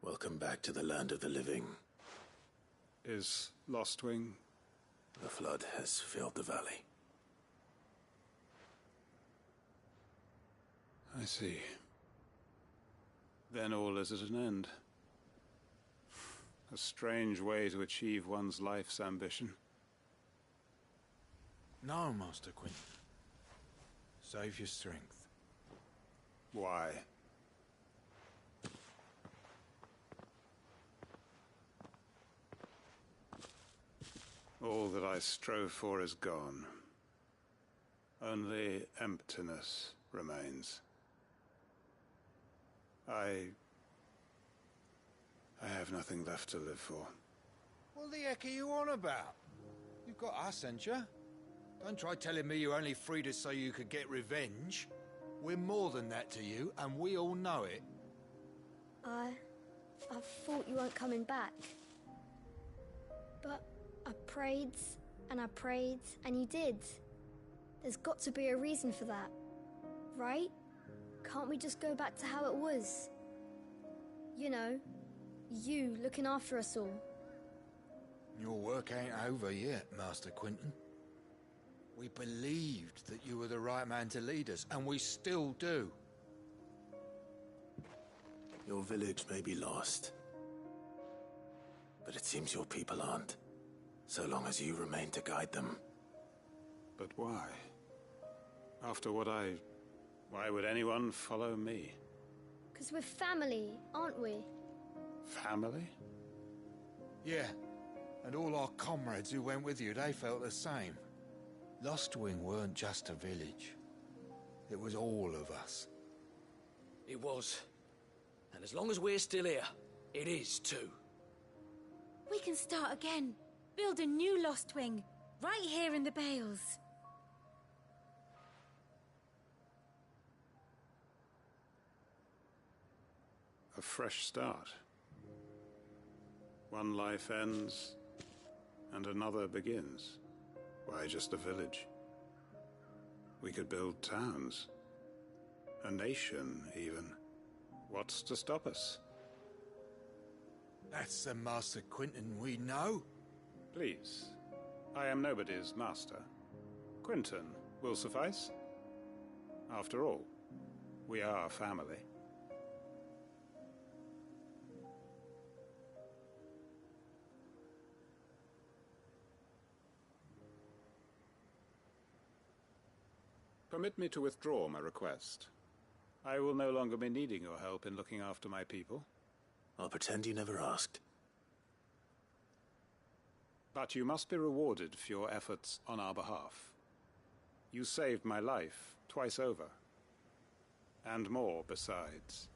Welcome back to the land of the living. Is Lostwing? The flood has filled the valley. I see. Then all is at an end. A strange way to achieve one's life's ambition. No, Master Quinton. Save your strength. Why? All that I strove for is gone. Only emptiness remains. I have nothing left to live for. What the heck are you on about? You've got us, ain't you? Don't try telling me you only freed us so you could get revenge. We're more than that to you, and we all know it. I thought you weren't coming back. But I prayed, and you did. There's got to be a reason for that, right? Can't we just go back to how it was? You know, you looking after us all. Your work ain't over yet, Master Quinton. We believed that you were the right man to lead us, and we still do. Your village may be lost, but it seems your people aren't, so long as you remain to guide them. But why? After what why would anyone follow me? 'Cause we're family, aren't we? Family? Yeah, and all our comrades who went with you, they felt the same. Lostwing weren't just a village. It was all of us. It was. And as long as we're still here, it is too. We can start again. Build a new Lostwing, right here in the Bales. A fresh start. One life ends, and another begins. Why just a village? We could build towns. A nation, even. What's to stop us? That's the Master Quinton we know. Please. I am nobody's master. Quinton will suffice. After all, we are family. Permit me to withdraw my request. I will no longer be needing your help in looking after my people. I'll pretend you never asked. But you must be rewarded for your efforts on our behalf. You saved my life twice over. And more besides.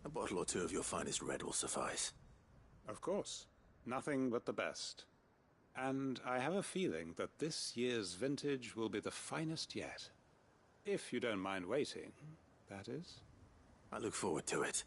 A bottle or two of your finest red will suffice. Of course. Nothing but the best. And I have a feeling that this year's vintage will be the finest yet. If you don't mind waiting, that is. I look forward to it.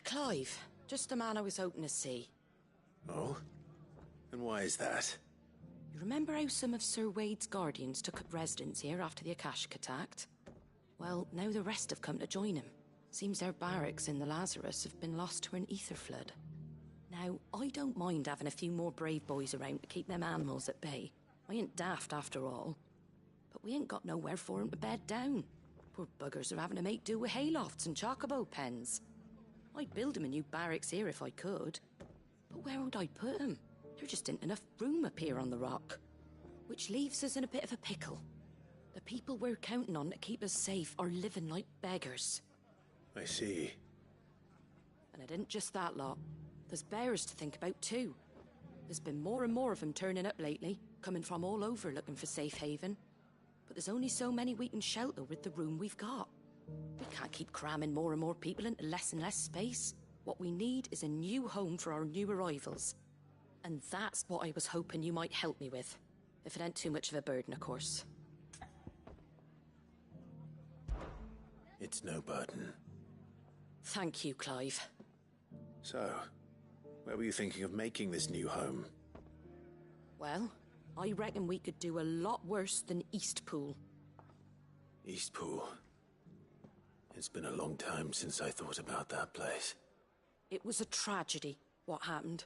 Clive. Just the man I was hoping to see. Oh? And why is that? You remember how some of Sir Wade's guardians took up residence here after the Akashic attacked? Well, now the rest have come to join him. Seems their barracks in the Lazarus have been lost to an ether flood. Now, I don't mind having a few more brave boys around to keep them animals at bay. I ain't daft after all. But we ain't got nowhere for 'em to bed down. Poor buggers are having to make do with haylofts and chocobo pens. I'd build 'em a new barracks here if I could. But where would I put 'em? There just ain't enough room up here on the rock. Which leaves us in a bit of a pickle. The people we're counting on to keep us safe are living like beggars. I see. And it ain't just that lot. There's bears to think about too. There's been more and more of them turning up lately, coming from all over looking for safe haven. But there's only so many we can shelter with the room we've got. We can't keep cramming more and more people into less and less space. What we need is a new home for our new arrivals. And that's what I was hoping you might help me with. If it ain't too much of a burden, of course. It's no burden. Thank you, Clive. So, where were you thinking of making this new home? Well, I reckon we could do a lot worse than Eastpool. Eastpool. It's been a long time since I thought about that place. It was a tragedy, what happened.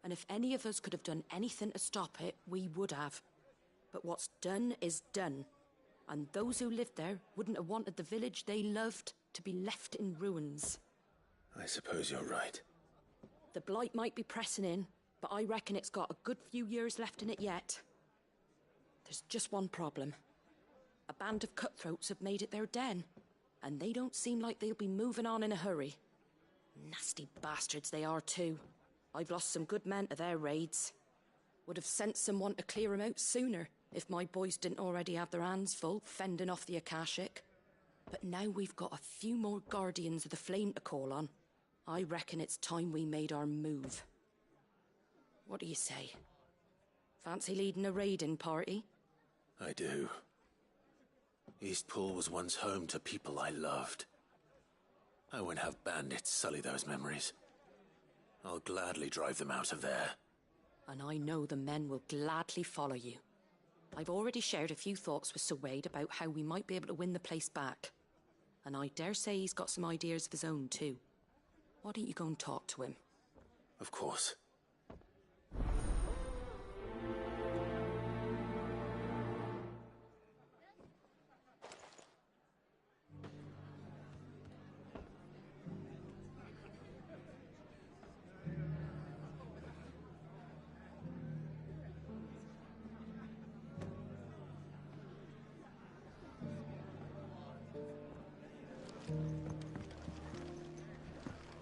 And if any of us could have done anything to stop it, we would have. But what's done is done. And those who lived there wouldn't have wanted the village they loved to be left in ruins. I suppose you're right. The blight might be pressing in, but I reckon it's got a good few years left in it yet. There's just one problem. A band of cutthroats have made it their den, and they don't seem like they'll be moving on in a hurry. Nasty bastards they are too. I've lost some good men to their raids. Would have sent someone to clear 'em out sooner, if my boys didn't already have their hands full fending off the Akashic. But now we've got a few more Guardians of the Flame to call on. I reckon it's time we made our move. What do you say? Fancy leading a raiding party? I do. Eastpool was once home to people I loved. I won't have bandits sully those memories. I'll gladly drive them out of there. And I know the men will gladly follow you. I've already shared a few thoughts with Sir Wade about how we might be able to win the place back. And I dare say he's got some ideas of his own too. Why don't you go and talk to him? Of course.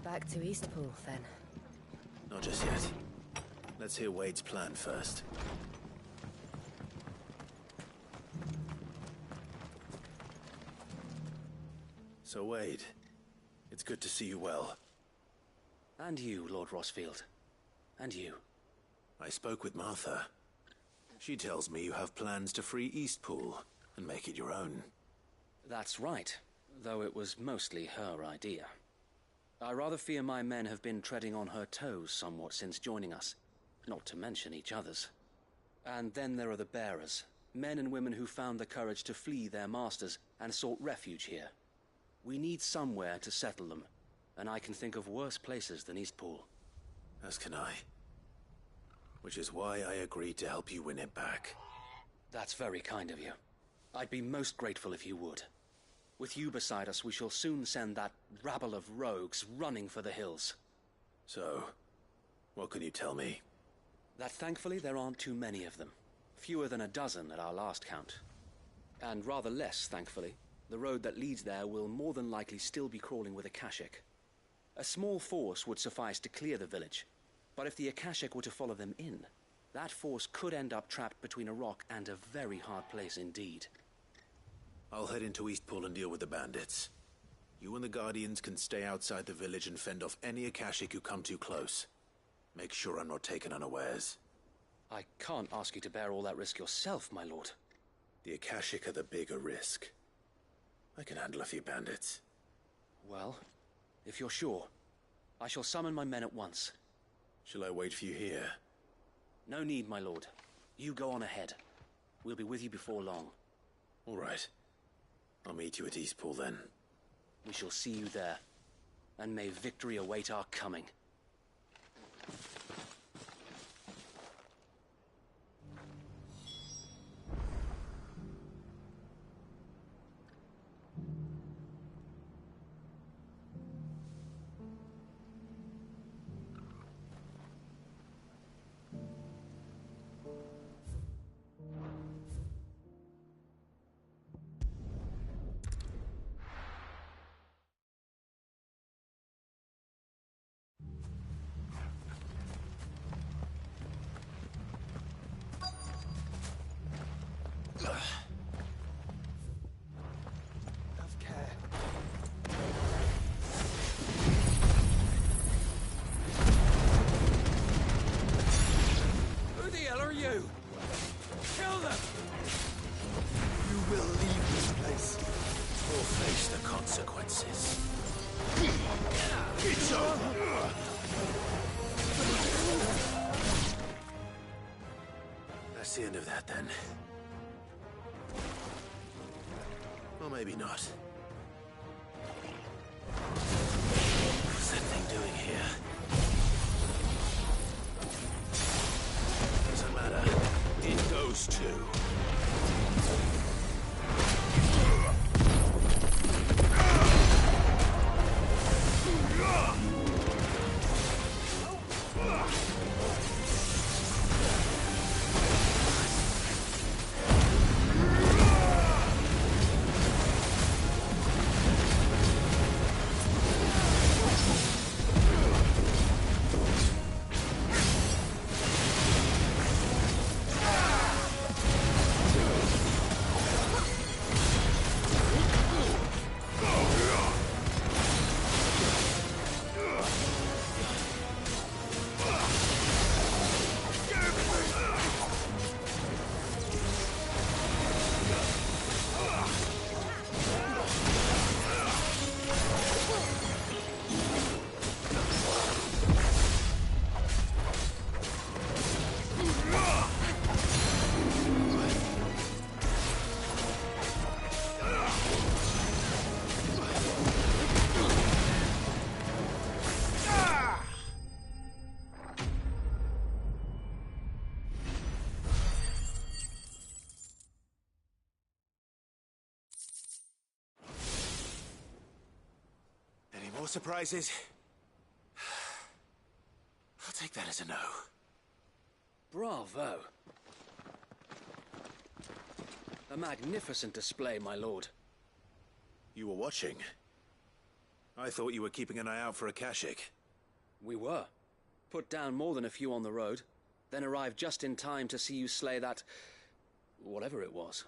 Back to Eastpool, then. Not just yet. Let's hear Wade's plan first. So, Wade, it's good to see you well. And you, Lord Rossfield. And you. I spoke with Martha. She tells me you have plans to free Eastpool and make it your own. That's right, though it was mostly her idea. I rather fear my men have been treading on her toes somewhat since joining us, not to mention each other's. And then there are the bearers, men and women who found the courage to flee their masters and sought refuge here. We need somewhere to settle them, and I can think of worse places than Eastpool. As can I. Which is why I agreed to help you win it back. That's very kind of you. I'd be most grateful if you would. With you beside us, we shall soon send that rabble of rogues running for the hills. So, what can you tell me? That thankfully there aren't too many of them. Fewer than a dozen at our last count. And rather less, thankfully. The road that leads there will more than likely still be crawling with Akashic. A small force would suffice to clear the village, but if the Akashic were to follow them in, that force could end up trapped between a rock and a very hard place indeed. I'll head into Eastpool and deal with the bandits. You and the Guardians can stay outside the village and fend off any Akashic who come too close. Make sure I'm not taken unawares. I can't ask you to bear all that risk yourself, my lord. The Akashic are the bigger risk. I can handle a few bandits. Well, if you're sure, I shall summon my men at once. Shall I wait for you here? No need, my lord. You go on ahead. We'll be with you before long. All right. I'll meet you at Eastpool then. We shall see you there. And may victory await our coming. That's the end of that, then. Or maybe not. What's that thing doing here? Doesn't matter. It goes too. More surprises? I'll take that as a no. Bravo. A magnificent display, my lord. You were watching? I thought you were keeping an eye out for a Kashik. We were. Put down more than a few on the road, then arrived just in time to see you slay that... whatever it was.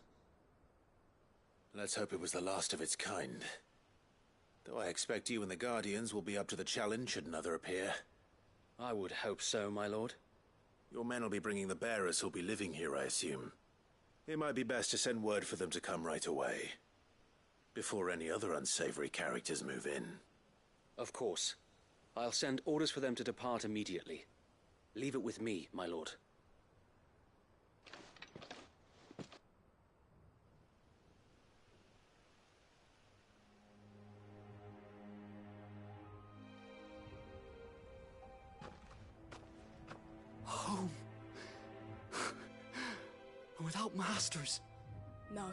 Let's hope it was the last of its kind. Though I expect you and the Guardians will be up to the challenge should another appear. I would hope so, my lord. Your men will be bringing the bearers who'll be living here, I assume. It might be best to send word for them to come right away, before any other unsavory characters move in. Of course. I'll send orders for them to depart immediately. Leave it with me, my lord. Home. Without masters. No.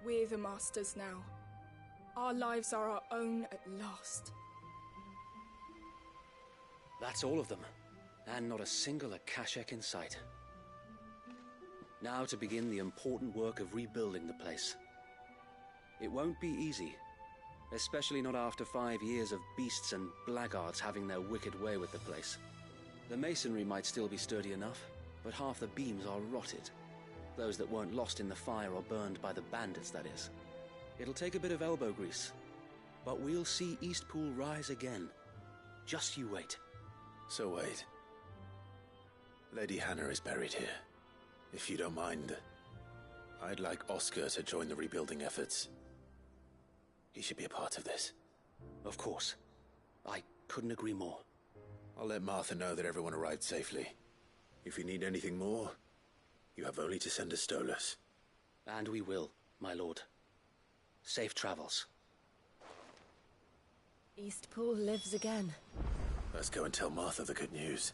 We're the masters now. Our lives are our own at last. That's all of them. And not a single Akashek in sight. Now to begin the important work of rebuilding the place. It won't be easy. Especially not after 5 years of beasts and blackguards having their wicked way with the place. The masonry might still be sturdy enough, but half the beams are rotted. Those that weren't lost in the fire or burned by the bandits, that is. It'll take a bit of elbow grease, but we'll see Eastpool rise again. Just you wait. So wait. Lady Hannah is buried here. If you don't mind, I'd like Oscar to join the rebuilding efforts. He should be a part of this. Of course. I Couldn't agree more. I'll let Martha know that everyone arrived safely. If you need anything more, you have only to send a Stolas. And we will, my lord. Safe travels. Eastpool lives again. Let's go and tell Martha the good news.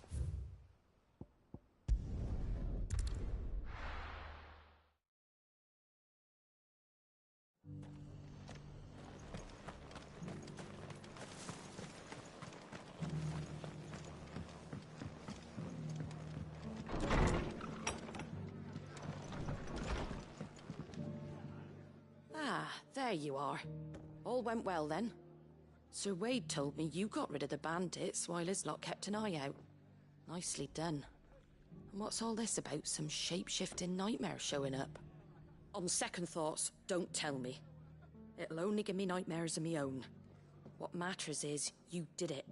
Ah, there you are. All went well then. Sir Wade told me you got rid of the bandits while his lot kept an eye out. Nicely done. And what's all this about some shape-shifting nightmare showing up? On second thoughts, don't tell me. It'll only give me nightmares of me own. What matters is you did it,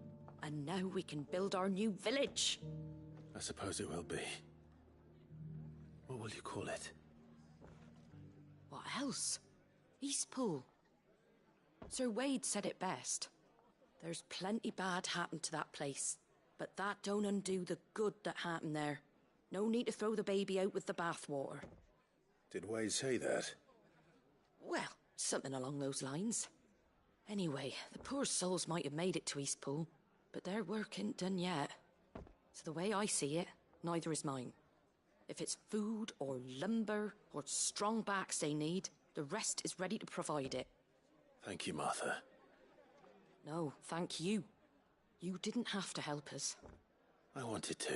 and now we can build our new village. I suppose it will be. What will you call it? What else? Eastpool. Sir Wade said it best. There's plenty bad happened to that place, but that don't undo the good that happened there. No need to throw the baby out with the bathwater. Did Wade say that? Well, something along those lines. Anyway, the poor souls might have made it to Eastpool, but their work ain't done yet. So the way I see it, neither is mine. If it's food or lumber or strong backs they need, the rest is ready to provide it. Thank you, Martha. No, thank you. You didn't have to help us. I wanted to.